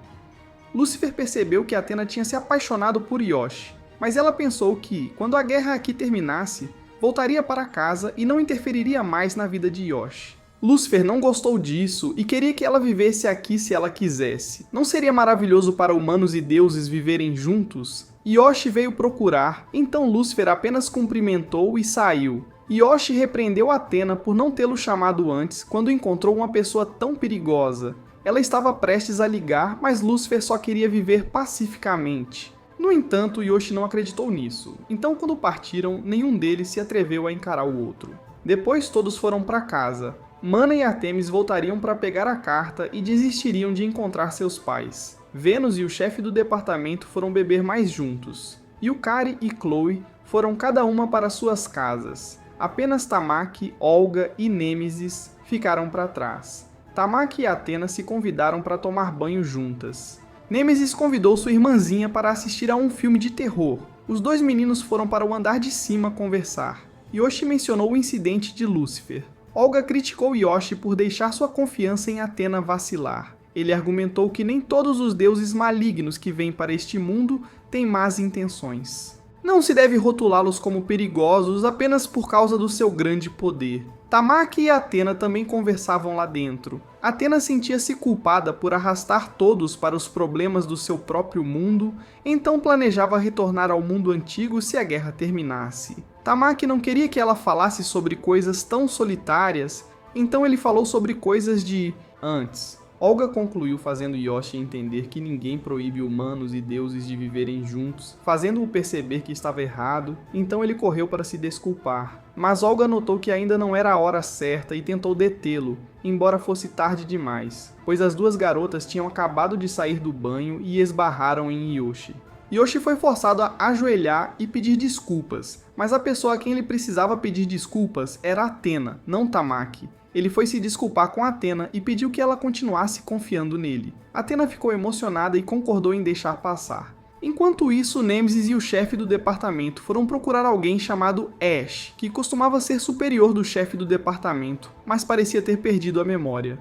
Lúcifer percebeu que Athena tinha se apaixonado por Yoshi, mas ela pensou que, quando a guerra aqui terminasse, voltaria para casa e não interferiria mais na vida de Yoshi. Lúcifer não gostou disso e queria que ela vivesse aqui se ela quisesse. Não seria maravilhoso para humanos e deuses viverem juntos? Yoshi veio procurar, então Lúcifer apenas cumprimentou e saiu. Yoshi repreendeu Athena por não tê-lo chamado antes quando encontrou uma pessoa tão perigosa. Ela estava prestes a ligar, mas Lúcifer só queria viver pacificamente. No entanto, Yoshi não acreditou nisso, então quando partiram, nenhum deles se atreveu a encarar o outro. Depois todos foram para casa. Mana e Artemis voltariam para pegar a carta e desistiriam de encontrar seus pais. Vênus e o chefe do departamento foram beber mais juntos. Yukari e Chloe foram cada uma para suas casas. Apenas Tamaki, Olga e Nêmesis ficaram para trás. Tamaki e Athena se convidaram para tomar banho juntas. Nêmesis convidou sua irmãzinha para assistir a um filme de terror. Os dois meninos foram para o andar de cima conversar. Yoshi mencionou o incidente de Lúcifer. Olga criticou Yoshi por deixar sua confiança em Athena vacilar. Ele argumentou que nem todos os deuses malignos que vêm para este mundo têm más intenções. Não se deve rotulá-los como perigosos apenas por causa do seu grande poder. Tamaki e Athena também conversavam lá dentro. Athena sentia-se culpada por arrastar todos para os problemas do seu próprio mundo, então planejava retornar ao mundo antigo se a guerra terminasse. Tamaki não queria que ela falasse sobre coisas tão solitárias, então ele falou sobre coisas de antes. Olga concluiu fazendo Yoshi entender que ninguém proíbe humanos e deuses de viverem juntos, fazendo-o perceber que estava errado, então ele correu para se desculpar. Mas Olga notou que ainda não era a hora certa e tentou detê-lo, embora fosse tarde demais, pois as duas garotas tinham acabado de sair do banho e esbarraram em Yoshi. Yoshi foi forçado a ajoelhar e pedir desculpas, mas a pessoa a quem ele precisava pedir desculpas era Athena, não Tamaki. Ele foi se desculpar com Athena e pediu que ela continuasse confiando nele. Athena ficou emocionada e concordou em deixar passar. Enquanto isso, Nêmesis e o chefe do departamento foram procurar alguém chamado Ash, que costumava ser superior do chefe do departamento, mas parecia ter perdido a memória.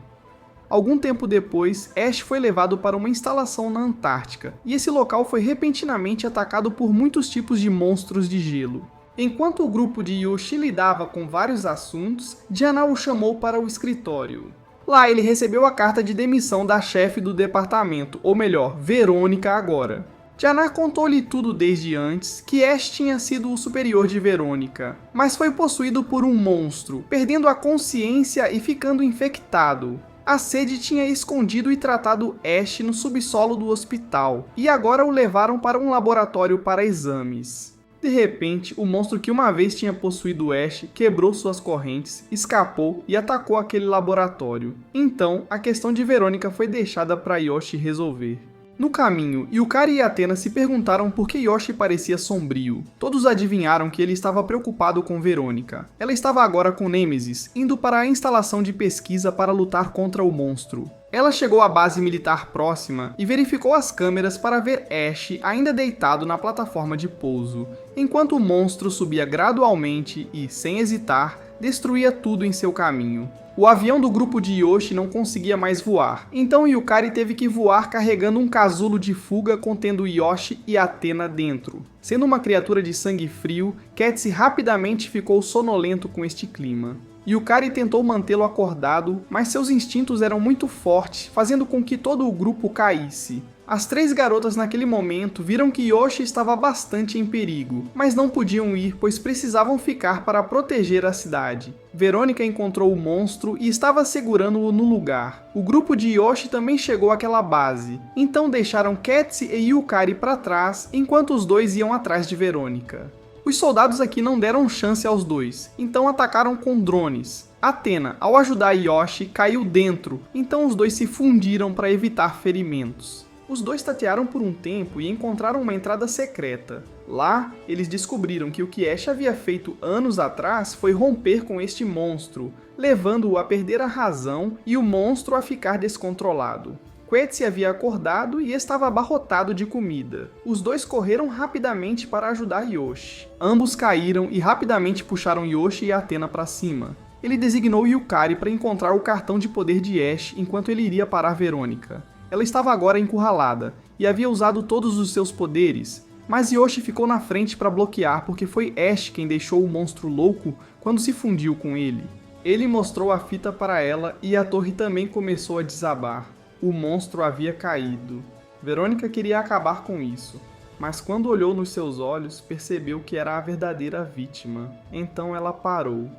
Algum tempo depois, Ash foi levado para uma instalação na Antártica, e esse local foi repentinamente atacado por muitos tipos de monstros de gelo. Enquanto o grupo de Yoshi lidava com vários assuntos, Diana o chamou para o escritório. Lá ele recebeu a carta de demissão da chefe do departamento, ou melhor, Verônica agora. Diana contou-lhe tudo desde antes, que Ash tinha sido o superior de Verônica, mas foi possuído por um monstro, perdendo a consciência e ficando infectado. A Sede tinha escondido e tratado Ash no subsolo do hospital, e agora o levaram para um laboratório para exames. De repente, o monstro que uma vez tinha possuído Ash quebrou suas correntes, escapou e atacou aquele laboratório. Então, a questão de Verônica foi deixada para Yoshi resolver. No caminho, Yukari e Athena se perguntaram por que Yoshi parecia sombrio. Todos adivinharam que ele estava preocupado com Verônica. Ela estava agora com Nêmesis, indo para a instalação de pesquisa para lutar contra o monstro. Ela chegou à base militar próxima e verificou as câmeras para ver Ash ainda deitado na plataforma de pouso, enquanto o monstro subia gradualmente e, sem hesitar, destruía tudo em seu caminho. O avião do grupo de Yoshi não conseguia mais voar, então Yukari teve que voar carregando um casulo de fuga contendo Yoshi e Athena dentro. Sendo uma criatura de sangue frio, Ketsi rapidamente ficou sonolento com este clima. Yukari tentou mantê-lo acordado, mas seus instintos eram muito fortes, fazendo com que todo o grupo caísse. As três garotas naquele momento viram que Yoshi estava bastante em perigo, mas não podiam ir pois precisavam ficar para proteger a cidade. Verônica encontrou o monstro e estava segurando-o no lugar. O grupo de Yoshi também chegou àquela base, então deixaram Ketsi e Yukari para trás enquanto os dois iam atrás de Verônica. Os soldados aqui não deram chance aos dois, então atacaram com drones. Athena, ao ajudar Yoshi, caiu dentro, então os dois se fundiram para evitar ferimentos. Os dois tatearam por um tempo e encontraram uma entrada secreta. Lá, eles descobriram que o que Ash havia feito anos atrás foi romper com este monstro, levando-o a perder a razão e o monstro a ficar descontrolado. Quetzi havia acordado e estava abarrotado de comida. Os dois correram rapidamente para ajudar Yoshi. Ambos caíram e rapidamente puxaram Yoshi e Athena para cima. Ele designou Yukari para encontrar o cartão de poder de Ash enquanto ele iria parar Verônica. Ela estava agora encurralada e havia usado todos os seus poderes, mas Yoshi ficou na frente para bloquear porque foi Ash quem deixou o monstro louco quando se fundiu com ele. Ele mostrou a fita para ela e a torre também começou a desabar. O monstro havia caído. Verônica queria acabar com isso, mas quando olhou nos seus olhos, percebeu que era a verdadeira vítima. Então ela parou.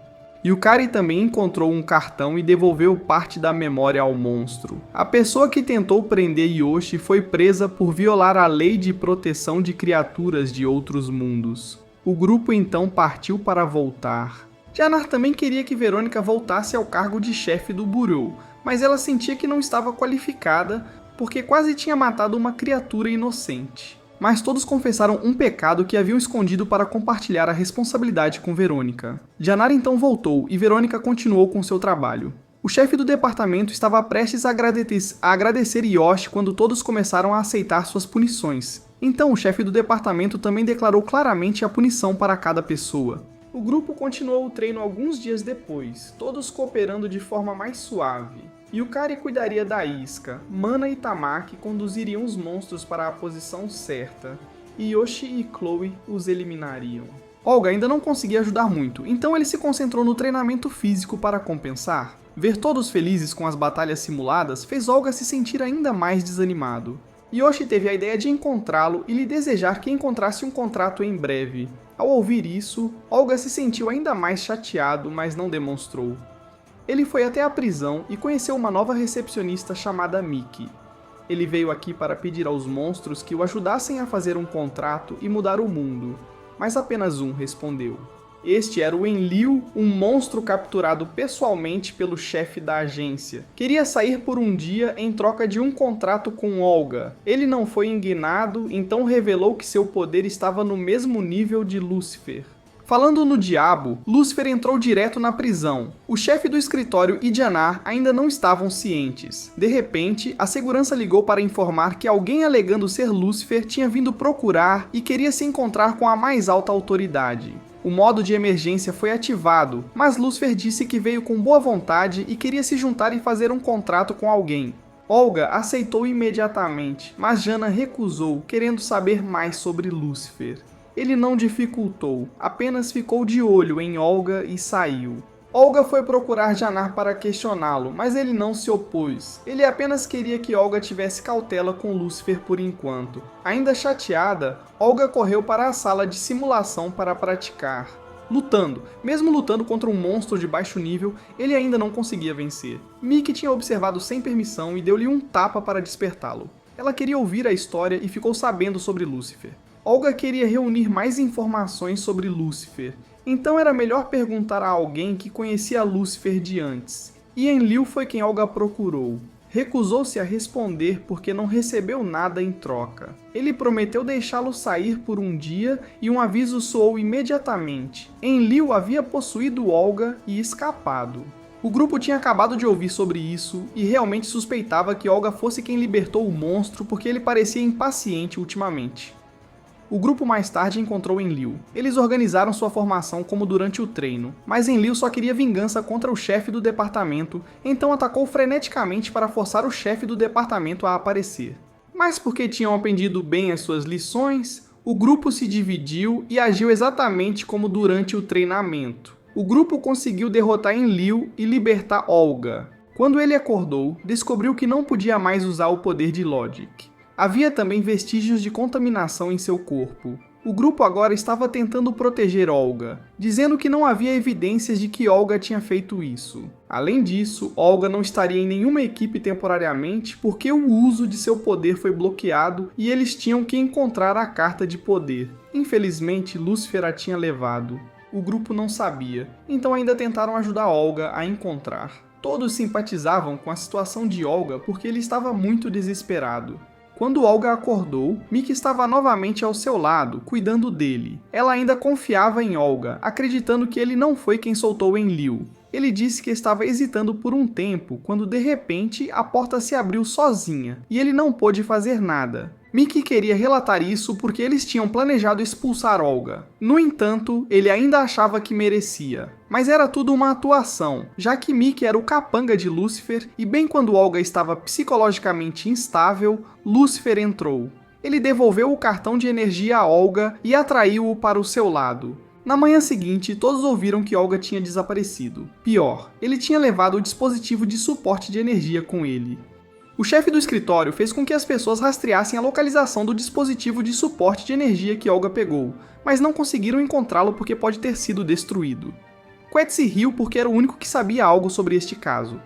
Yukari também encontrou um cartão e devolveu parte da memória ao monstro. A pessoa que tentou prender Yoshi foi presa por violar a lei de proteção de criaturas de outros mundos. O grupo então partiu para voltar. Janar também queria que Verônica voltasse ao cargo de chefe do Bureau, mas ela sentia que não estava qualificada porque quase tinha matado uma criatura inocente. Mas todos confessaram um pecado que haviam escondido para compartilhar a responsabilidade com Verônica. Janar então voltou e Verônica continuou com seu trabalho. O chefe do departamento estava prestes a agradecer Yoshi quando todos começaram a aceitar suas punições. Então o chefe do departamento também declarou claramente a punição para cada pessoa. O grupo continuou o treino alguns dias depois, todos cooperando de forma mais suave. Yukari cuidaria da isca, Mana e Tamaki conduziriam os monstros para a posição certa, e Yoshi e Chloe os eliminariam. Olga ainda não conseguia ajudar muito, então ele se concentrou no treinamento físico para compensar. Ver todos felizes com as batalhas simuladas fez Olga se sentir ainda mais desanimado. Yoshi teve a ideia de encontrá-lo e lhe desejar que encontrasse um contrato em breve. Ao ouvir isso, Olga se sentiu ainda mais chateado, mas não demonstrou. Ele foi até a prisão e conheceu uma nova recepcionista chamada Miki. Ele veio aqui para pedir aos monstros que o ajudassem a fazer um contrato e mudar o mundo, mas apenas um respondeu. Este era o Enlil, um monstro capturado pessoalmente pelo chefe da agência. Queria sair por um dia em troca de um contrato com Olga. Ele não foi enganado, então revelou que seu poder estava no mesmo nível de Lúcifer. Falando no diabo, Lúcifer entrou direto na prisão. O chefe do escritório e Janar ainda não estavam cientes. De repente, a segurança ligou para informar que alguém alegando ser Lúcifer tinha vindo procurar e queria se encontrar com a mais alta autoridade. O modo de emergência foi ativado, mas Lúcifer disse que veio com boa vontade e queria se juntar e fazer um contrato com alguém. Olga aceitou imediatamente, mas Jana recusou, querendo saber mais sobre Lúcifer. Ele não dificultou, apenas ficou de olho em Olga e saiu. Olga foi procurar Janar para questioná-lo, mas ele não se opôs. Ele apenas queria que Olga tivesse cautela com Lúcifer por enquanto. Ainda chateada, Olga correu para a sala de simulação para praticar. Mesmo lutando contra um monstro de baixo nível, ele ainda não conseguia vencer. Miki tinha observado sem permissão e deu-lhe um tapa para despertá-lo. Ela queria ouvir a história e ficou sabendo sobre Lúcifer. Olga queria reunir mais informações sobre Lúcifer, então era melhor perguntar a alguém que conhecia Lúcifer de antes. E Enlil foi quem Olga procurou. Recusou-se a responder porque não recebeu nada em troca. Ele prometeu deixá-lo sair por um dia e um aviso soou imediatamente. Enlil havia possuído Olga e escapado. O grupo tinha acabado de ouvir sobre isso e realmente suspeitava que Olga fosse quem libertou o monstro porque ele parecia impaciente ultimamente. O grupo mais tarde encontrou Enlil. Eles organizaram sua formação como durante o treino, mas Enlil só queria vingança contra o chefe do departamento, então atacou freneticamente para forçar o chefe do departamento a aparecer. Mas porque tinham aprendido bem as suas lições, o grupo se dividiu e agiu exatamente como durante o treinamento. O grupo conseguiu derrotar Enlil e libertar Olga. Quando ele acordou, descobriu que não podia mais usar o poder de Logic. Havia também vestígios de contaminação em seu corpo. O grupo agora estava tentando proteger Olga, dizendo que não havia evidências de que Olga tinha feito isso. Além disso, Olga não estaria em nenhuma equipe temporariamente porque o uso de seu poder foi bloqueado e eles tinham que encontrar a carta de poder. Infelizmente, Lúcifer a tinha levado. O grupo não sabia, então ainda tentaram ajudar Olga a encontrar. Todos simpatizavam com a situação de Olga porque ele estava muito desesperado. Quando Olga acordou, Miki estava novamente ao seu lado, cuidando dele. Ela ainda confiava em Olga, acreditando que ele não foi quem soltou Enlil. Ele disse que estava hesitando por um tempo, quando de repente a porta se abriu sozinha, e ele não pôde fazer nada. Mickey queria relatar isso porque eles tinham planejado expulsar Olga. No entanto, ele ainda achava que merecia. Mas era tudo uma atuação, já que Mickey era o capanga de Lúcifer e bem quando Olga estava psicologicamente instável, Lúcifer entrou. Ele devolveu o cartão de energia a Olga e atraiu-o para o seu lado. Na manhã seguinte, todos ouviram que Olga tinha desaparecido. Pior, ele tinha levado o dispositivo de suporte de energia com ele. O chefe do escritório fez com que as pessoas rastreassem a localização do dispositivo de suporte de energia que Olga pegou, mas não conseguiram encontrá-lo porque pode ter sido destruído. Quetzi riu porque era o único que sabia algo sobre este caso.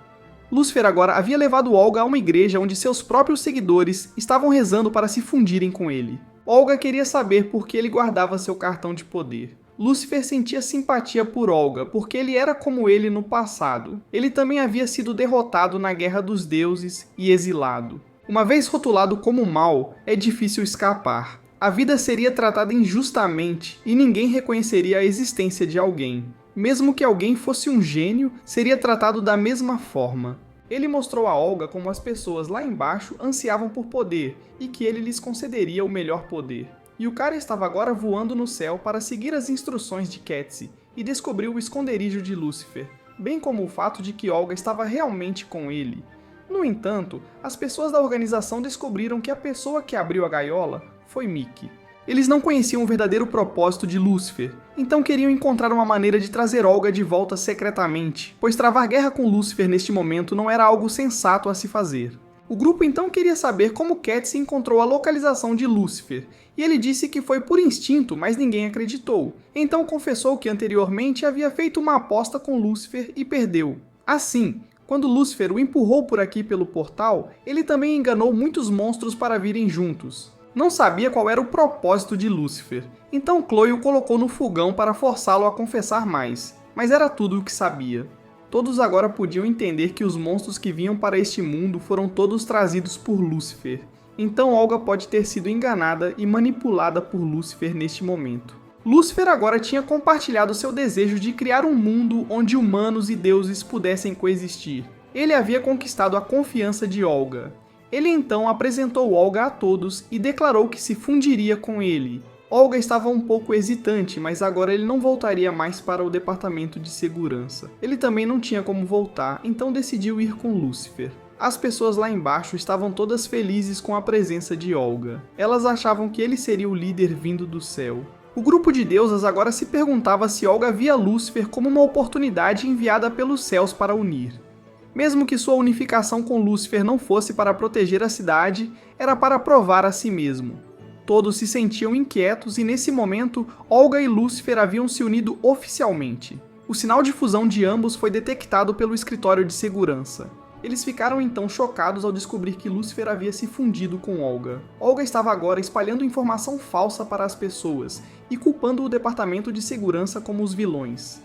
Lúcifer agora havia levado Olga a uma igreja onde seus próprios seguidores estavam rezando para se fundirem com ele. Olga queria saber por que ele guardava seu cartão de poder. Lúcifer sentia simpatia por Olga, porque ele era como ele no passado. Ele também havia sido derrotado na Guerra dos Deuses e exilado. Uma vez rotulado como mal, é difícil escapar. A vida seria tratada injustamente e ninguém reconheceria a existência de alguém. Mesmo que alguém fosse um gênio, seria tratado da mesma forma. Ele mostrou a Olga como as pessoas lá embaixo ansiavam por poder e que ele lhes concederia o melhor poder. E o cara estava agora voando no céu para seguir as instruções de Quetzi e descobriu o esconderijo de Lúcifer, bem como o fato de que Olga estava realmente com ele. No entanto, as pessoas da organização descobriram que a pessoa que abriu a gaiola foi Mickey. Eles não conheciam o verdadeiro propósito de Lúcifer, então queriam encontrar uma maneira de trazer Olga de volta secretamente, pois travar guerra com Lúcifer neste momento não era algo sensato a se fazer. O grupo então queria saber como Quetzi encontrou a localização de Lúcifer, e ele disse que foi por instinto, mas ninguém acreditou. Então confessou que anteriormente havia feito uma aposta com Lúcifer e perdeu. Assim, quando Lúcifer o empurrou por aqui pelo portal, ele também enganou muitos monstros para virem juntos. Não sabia qual era o propósito de Lúcifer, então Chloe o colocou no fogão para forçá-lo a confessar mais, mas era tudo o que sabia. Todos agora podiam entender que os monstros que vinham para este mundo foram todos trazidos por Lúcifer. Então Olga pode ter sido enganada e manipulada por Lúcifer neste momento. Lúcifer agora tinha compartilhado seu desejo de criar um mundo onde humanos e deuses pudessem coexistir. Ele havia conquistado a confiança de Olga. Ele então apresentou Olga a todos e declarou que se fundiria com ele. Olga estava um pouco hesitante, mas agora ele não voltaria mais para o departamento de segurança. Ele também não tinha como voltar, então decidiu ir com Lúcifer. As pessoas lá embaixo estavam todas felizes com a presença de Olga. Elas achavam que ele seria o líder vindo do céu. O grupo de deusas agora se perguntava se Olga via Lúcifer como uma oportunidade enviada pelos céus para unir. Mesmo que sua unificação com Lúcifer não fosse para proteger a cidade, era para provar a si mesmo. Todos se sentiam inquietos e nesse momento, Olga e Lúcifer haviam se unido oficialmente. O sinal de fusão de ambos foi detectado pelo escritório de segurança. Eles ficaram então chocados ao descobrir que Lúcifer havia se fundido com Olga. Olga estava agora espalhando informação falsa para as pessoas e culpando o departamento de segurança como os vilões.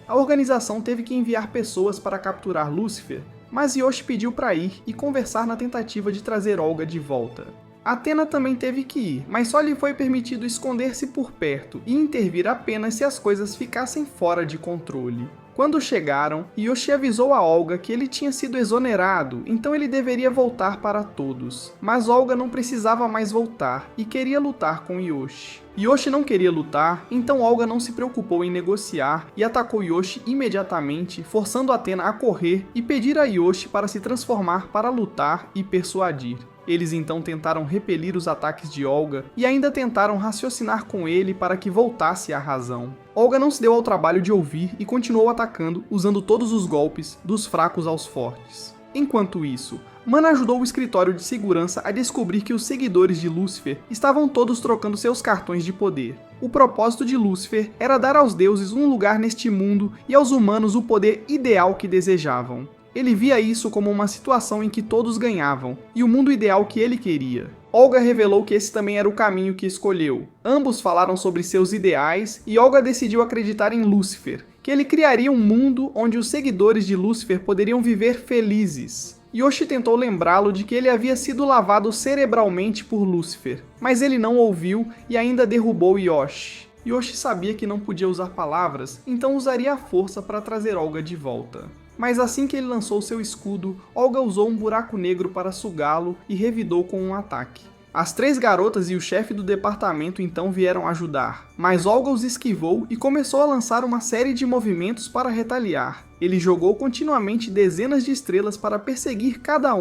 A organização teve que enviar pessoas para capturar Lúcifer, mas Yoshi pediu para ir e conversar na tentativa de trazer Olga de volta. Athena também teve que ir, mas só lhe foi permitido esconder-se por perto e intervir apenas se as coisas ficassem fora de controle. Quando chegaram, Yoshi avisou a Olga que ele tinha sido exonerado, então ele deveria voltar para todos. Mas Olga não precisava mais voltar e queria lutar com Yoshi. Yoshi não queria lutar, então Olga não se preocupou em negociar e atacou Yoshi imediatamente, forçando Athena a correr e pedir a Yoshi para se transformar para lutar e persuadir. Eles então tentaram repelir os ataques de Olga e ainda tentaram raciocinar com ele para que voltasse à razão. Olga não se deu ao trabalho de ouvir e continuou atacando, usando todos os golpes, dos fracos aos fortes. Enquanto isso, Mana ajudou o escritório de segurança a descobrir que os seguidores de Lúcifer estavam todos trocando seus cartões de poder. O propósito de Lúcifer era dar aos deuses um lugar neste mundo e aos humanos o poder ideal que desejavam. Ele via isso como uma situação em que todos ganhavam, e o mundo ideal que ele queria. Olga revelou que esse também era o caminho que escolheu. Ambos falaram sobre seus ideais, e Olga decidiu acreditar em Lúcifer, que ele criaria um mundo onde os seguidores de Lúcifer poderiam viver felizes. Yoshi tentou lembrá-lo de que ele havia sido lavado cerebralmente por Lúcifer, mas ele não ouviu e ainda derrubou Yoshi. Yoshi sabia que não podia usar palavras, então usaria a força para trazer Olga de volta. Mas assim que ele lançou seu escudo, Olga usou um buraco negro para sugá-lo e revidou com um ataque. As 3 garotas e o chefe do departamento então vieram ajudar, mas Olga os esquivou e começou a lançar uma série de movimentos para retaliar. Ele jogou continuamente dezenas de estrelas para perseguir cada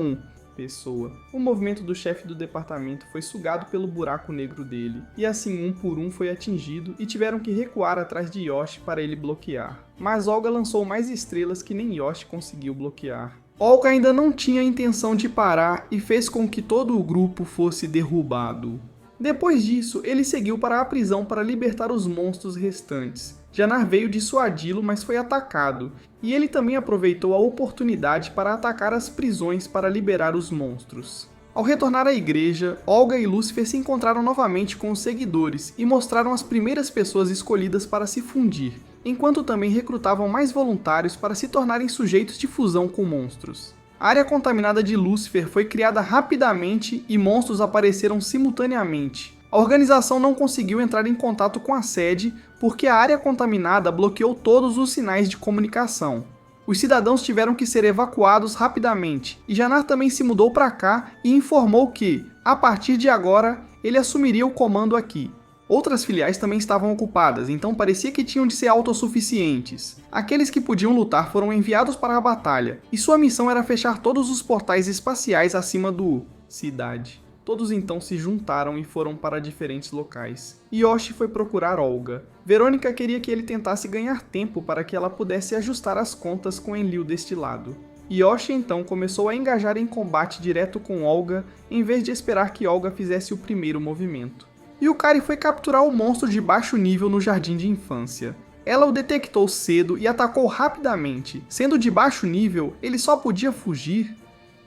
pessoa. O movimento do chefe do departamento foi sugado pelo buraco negro dele, e assim um por um foi atingido e tiveram que recuar atrás de Yoshi para ele bloquear. Mas Olga lançou mais estrelas que nem Yoshi conseguiu bloquear. Olga ainda não tinha a intenção de parar e fez com que todo o grupo fosse derrubado. Depois disso, ele seguiu para a prisão para libertar os monstros restantes. Janar veio dissuadi-lo, mas foi atacado, e ele também aproveitou a oportunidade para atacar as prisões para liberar os monstros. Ao retornar à igreja, Olga e Lucifer se encontraram novamente com os seguidores e mostraram as primeiras pessoas escolhidas para se fundir, enquanto também recrutavam mais voluntários para se tornarem sujeitos de fusão com monstros. A área contaminada de Lucifer foi criada rapidamente e monstros apareceram simultaneamente. A organização não conseguiu entrar em contato com a sede porque a área contaminada bloqueou todos os sinais de comunicação. Os cidadãos tiveram que ser evacuados rapidamente, e Janar também se mudou para cá e informou que, a partir de agora, ele assumiria o comando aqui. Outras filiais também estavam ocupadas, então parecia que tinham de ser autossuficientes. Aqueles que podiam lutar foram enviados para a batalha, e sua missão era fechar todos os portais espaciais acima do cidade. Todos então se juntaram e foram para diferentes locais. Yoshi foi procurar Olga. Verônica queria que ele tentasse ganhar tempo para que ela pudesse ajustar as contas com Enlil deste lado. Yoshi então começou a engajar em combate direto com Olga, em vez de esperar que Olga fizesse o primeiro movimento. Yukari foi capturar o monstro de baixo nível no jardim de infância. Ela o detectou cedo e atacou rapidamente. Sendo de baixo nível, ele só podia fugir.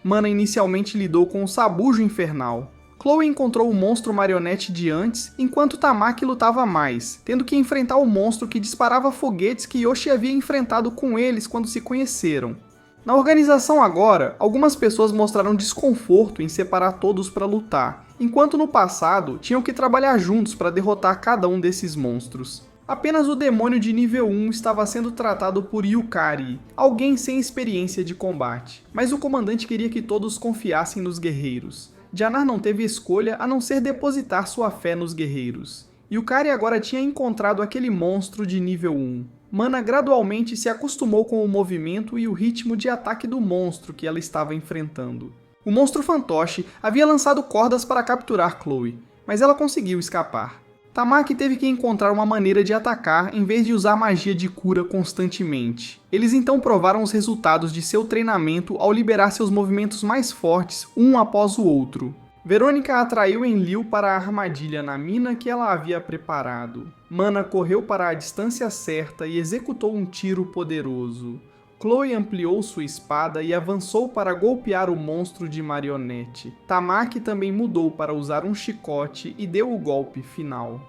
Mana inicialmente lidou com o Sabujo Infernal. Chloe encontrou o monstro marionete de antes, enquanto Tamaki lutava mais, tendo que enfrentar o monstro que disparava foguetes que Yoshi havia enfrentado com eles quando se conheceram. Na organização agora, algumas pessoas mostraram desconforto em separar todos para lutar, enquanto no passado tinham que trabalhar juntos para derrotar cada um desses monstros. Apenas o demônio de nível 1 estava sendo tratado por Yukari, alguém sem experiência de combate. Mas o comandante queria que todos confiassem nos guerreiros. Janar não teve escolha a não ser depositar sua fé nos guerreiros. Yukari agora tinha encontrado aquele monstro de nível 1. Mana gradualmente se acostumou com o movimento e o ritmo de ataque do monstro que ela estava enfrentando. O monstro fantoche havia lançado cordas para capturar Chloe, mas ela conseguiu escapar. Tamaki teve que encontrar uma maneira de atacar em vez de usar magia de cura constantemente. Eles então provaram os resultados de seu treinamento ao liberar seus movimentos mais fortes um após o outro. Verônica atraiu Enlil para a armadilha na mina que ela havia preparado. Mana correu para a distância certa e executou um tiro poderoso. Chloe ampliou sua espada e avançou para golpear o monstro de marionete. Tamaki também mudou para usar um chicote e deu o golpe final.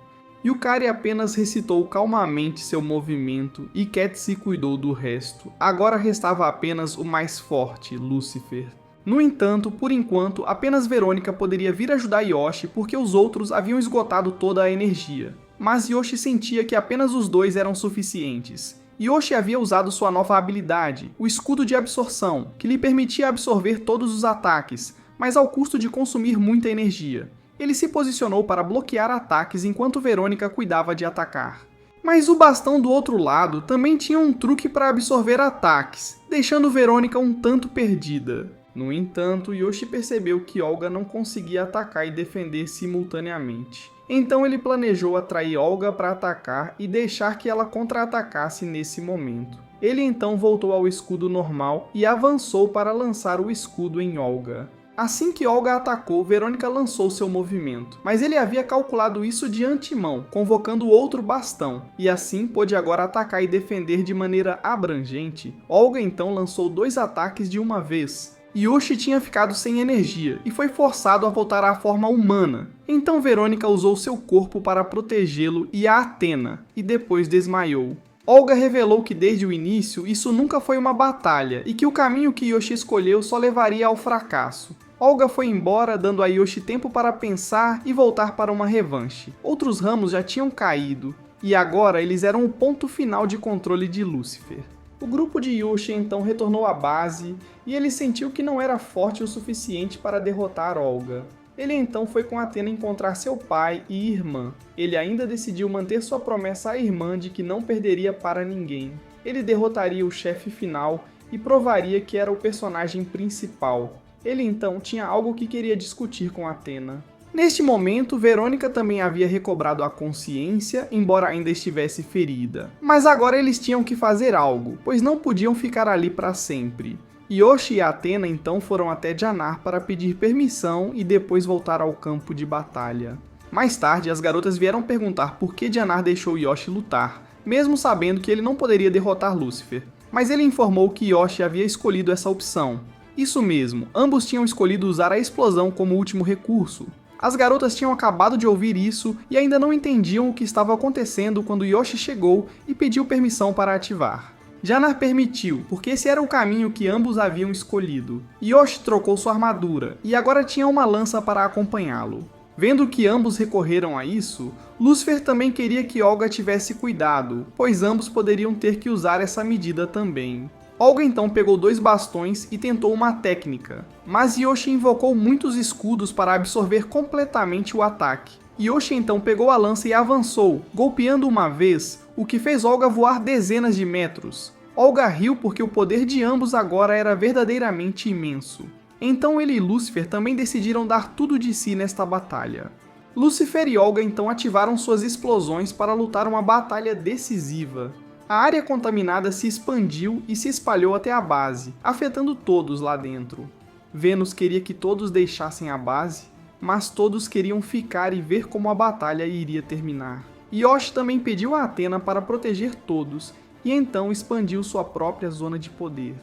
Yukari apenas recitou calmamente seu movimento e Ketsi cuidou do resto. Agora restava apenas o mais forte, Lucifer. No entanto, por enquanto, apenas Verônica poderia vir ajudar Yoshi porque os outros haviam esgotado toda a energia. Mas Yoshi sentia que apenas os dois eram suficientes. Yoshi havia usado sua nova habilidade, o escudo de absorção, que lhe permitia absorver todos os ataques, mas ao custo de consumir muita energia. Ele se posicionou para bloquear ataques enquanto Verônica cuidava de atacar. Mas o bastão do outro lado também tinha um truque para absorver ataques, deixando Verônica um tanto perdida. No entanto, Yoshi percebeu que Olga não conseguia atacar e defender simultaneamente. Então ele planejou atrair Olga para atacar e deixar que ela contra-atacasse nesse momento. Ele então voltou ao escudo normal e avançou para lançar o escudo em Olga. Assim que Olga atacou, Verônica lançou seu movimento, mas ele havia calculado isso de antemão, convocando outro bastão, e assim pôde agora atacar e defender de maneira abrangente. Olga então lançou 2 ataques de uma vez. Yoshi tinha ficado sem energia e foi forçado a voltar à forma humana. Então Verônica usou seu corpo para protegê-lo e a Athena, e depois desmaiou. Olga revelou que desde o início isso nunca foi uma batalha e que o caminho que Yoshi escolheu só levaria ao fracasso. Olga foi embora, dando a Yoshi tempo para pensar e voltar para uma revanche. Outros ramos já tinham caído. e agora eles eram o ponto final de controle de Lúcifer. O grupo de Yoshi então retornou à base e ele sentiu que não era forte o suficiente para derrotar Olga. Ele então foi com Athena encontrar seu pai e irmã. Ele ainda decidiu manter sua promessa à irmã de que não perderia para ninguém. Ele derrotaria o chefe final e provaria que era o personagem principal. Ele então tinha algo que queria discutir com Athena. Neste momento, Verônica também havia recobrado a consciência, embora ainda estivesse ferida. Mas agora eles tinham que fazer algo, pois não podiam ficar ali para sempre. Yoshi e Athena então foram até Janar para pedir permissão e depois voltar ao campo de batalha. Mais tarde, as garotas vieram perguntar por que Janar deixou Yoshi lutar, mesmo sabendo que ele não poderia derrotar Lúcifer. Mas ele informou que Yoshi havia escolhido essa opção. Isso mesmo, ambos tinham escolhido usar a explosão como último recurso. As garotas tinham acabado de ouvir isso e ainda não entendiam o que estava acontecendo quando Yoshi chegou e pediu permissão para ativar. Janar permitiu, porque esse era o caminho que ambos haviam escolhido. Yoshi trocou sua armadura e agora tinha uma lança para acompanhá-lo. Vendo que ambos recorreram a isso, Lúcifer também queria que Olga tivesse cuidado, pois ambos poderiam ter que usar essa medida também. Olga então pegou 2 bastões e tentou uma técnica, mas Yoshi invocou muitos escudos para absorver completamente o ataque. Yoshi então pegou a lança e avançou, golpeando uma vez, o que fez Olga voar dezenas de metros. Olga riu porque o poder de ambos agora era verdadeiramente imenso. Então ele e Lúcifer também decidiram dar tudo de si nesta batalha. Lúcifer e Olga então ativaram suas explosões para lutar uma batalha decisiva. A área contaminada se expandiu e se espalhou até a base, afetando todos lá dentro. Vênus queria que todos deixassem a base, mas todos queriam ficar e ver como a batalha iria terminar. Yoshi também pediu a Athena para proteger todos, e então expandiu sua própria zona de poder.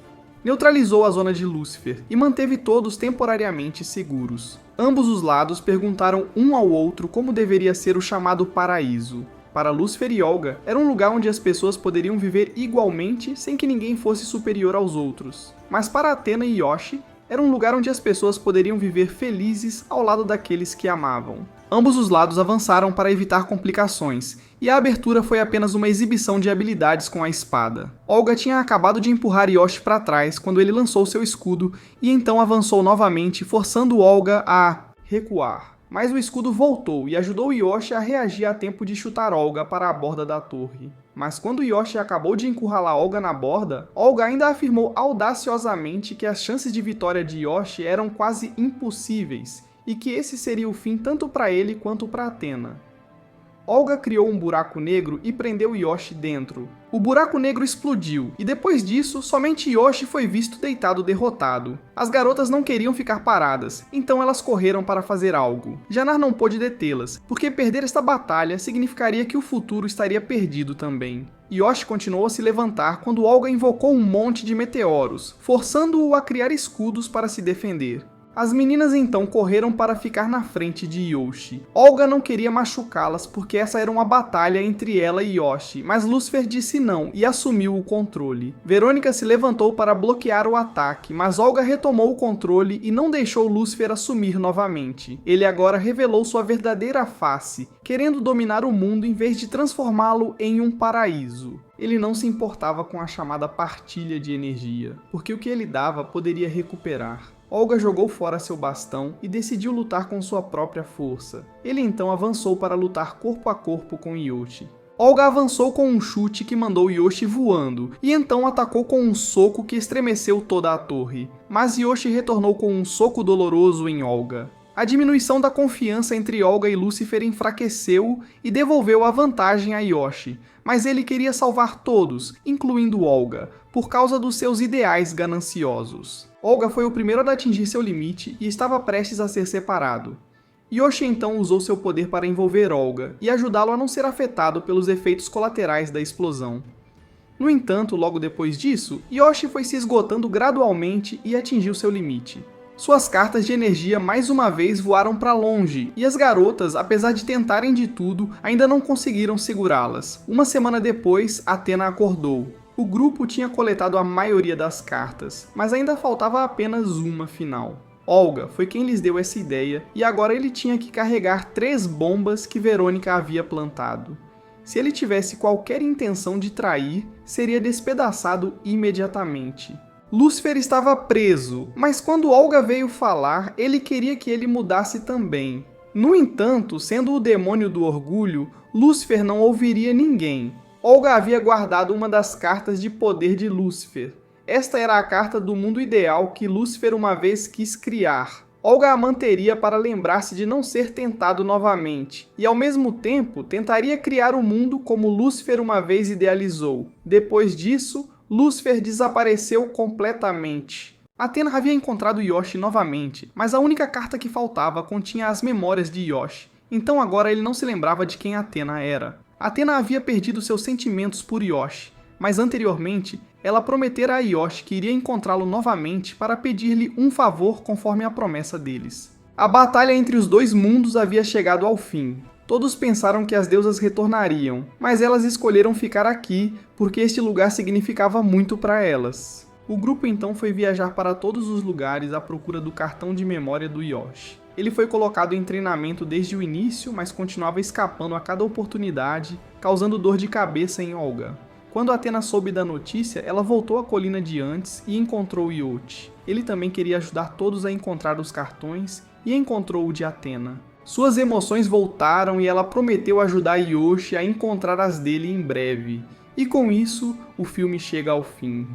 Neutralizou a zona de Lúcifer e manteve todos temporariamente seguros. Ambos os lados perguntaram um ao outro como deveria ser o chamado paraíso. Para Lúcifer e Olga, era um lugar onde as pessoas poderiam viver igualmente sem que ninguém fosse superior aos outros. Mas para Athena e Yoshi, era um lugar onde as pessoas poderiam viver felizes ao lado daqueles que amavam. Ambos os lados avançaram para evitar complicações, e a abertura foi apenas uma exibição de habilidades com a espada. Olga tinha acabado de empurrar Yoshi para trás quando ele lançou seu escudo, e então avançou novamente, forçando Olga a recuar. Mas o escudo voltou e ajudou Yoshi a reagir a tempo de chutar Olga para a borda da torre. Mas quando Yoshi acabou de encurralar Olga na borda, Olga ainda afirmou audaciosamente que as chances de vitória de Yoshi eram quase impossíveis, e que esse seria o fim tanto para ele quanto para Athena. Olga criou um buraco negro e prendeu Yoshi dentro. O buraco negro explodiu, e depois disso, somente Yoshi foi visto deitado derrotado. As garotas não queriam ficar paradas, então elas correram para fazer algo. Janar não pôde detê-las, porque perder esta batalha significaria que o futuro estaria perdido também. Yoshi continuou a se levantar quando Olga invocou um monte de meteoros, forçando-o a criar escudos para se defender. As meninas então correram para ficar na frente de Yoshi. Olga não queria machucá-las porque essa era uma batalha entre ela e Yoshi, mas Lúcifer disse não e assumiu o controle. Verônica se levantou para bloquear o ataque, mas Olga retomou o controle e não deixou Lúcifer assumir novamente. Ele agora revelou sua verdadeira face, querendo dominar o mundo em vez de transformá-lo em um paraíso. Ele não se importava com a chamada partilha de energia, porque o que ele dava poderia recuperar. Olga jogou fora seu bastão e decidiu lutar com sua própria força. Ele então avançou para lutar corpo a corpo com Yoshi. Olga avançou com um chute que mandou Yoshi voando, e então atacou com um soco que estremeceu toda a torre. Mas Yoshi retornou com um soco doloroso em Olga. A diminuição da confiança entre Olga e Lúcifer enfraqueceu e devolveu a vantagem a Yoshi, mas ele queria salvar todos, incluindo Olga, por causa dos seus ideais gananciosos. Olga foi o primeiro a atingir seu limite e estava prestes a ser separado. Yoshi então usou seu poder para envolver Olga e ajudá-lo a não ser afetado pelos efeitos colaterais da explosão. No entanto, logo depois disso, Yoshi foi se esgotando gradualmente e atingiu seu limite. Suas cartas de energia mais uma vez voaram para longe, e as garotas, apesar de tentarem de tudo, ainda não conseguiram segurá-las. Uma semana depois, Athena acordou. O grupo tinha coletado a maioria das cartas, mas ainda faltava apenas uma final. Olga foi quem lhes deu essa ideia, e agora ele tinha que carregar 3 bombas que Verônica havia plantado. Se ele tivesse qualquer intenção de trair, seria despedaçado imediatamente. Lúcifer estava preso, mas quando Olga veio falar, ele queria que ele mudasse também. No entanto, sendo o demônio do orgulho, Lúcifer não ouviria ninguém. Olga havia guardado uma das cartas de poder de Lúcifer. Esta era a carta do mundo ideal que Lúcifer uma vez quis criar. Olga a manteria para lembrar-se de não ser tentado novamente, e ao mesmo tempo tentaria criar o mundo como Lúcifer uma vez idealizou. Depois disso, Lúcifer desapareceu completamente. Athena havia encontrado Yoshi novamente, mas a única carta que faltava continha as memórias de Yoshi, então agora ele não se lembrava de quem Athena era. Athena havia perdido seus sentimentos por Yoshi, mas anteriormente ela prometera a Yoshi que iria encontrá-lo novamente para pedir-lhe um favor conforme a promessa deles. A batalha entre os dois mundos havia chegado ao fim. Todos pensaram que as deusas retornariam, mas elas escolheram ficar aqui porque este lugar significava muito para elas. O grupo então foi viajar para todos os lugares à procura do cartão de memória do Yoshi. Ele foi colocado em treinamento desde o início, mas continuava escapando a cada oportunidade, causando dor de cabeça em Olga. Quando Athena soube da notícia, ela voltou à colina de antes e encontrou Yoshi. Ele também queria ajudar todos a encontrar os cartões e encontrou o de Athena. Suas emoções voltaram e ela prometeu ajudar Yoshi a encontrar as dele em breve. E com isso, o filme chega ao fim.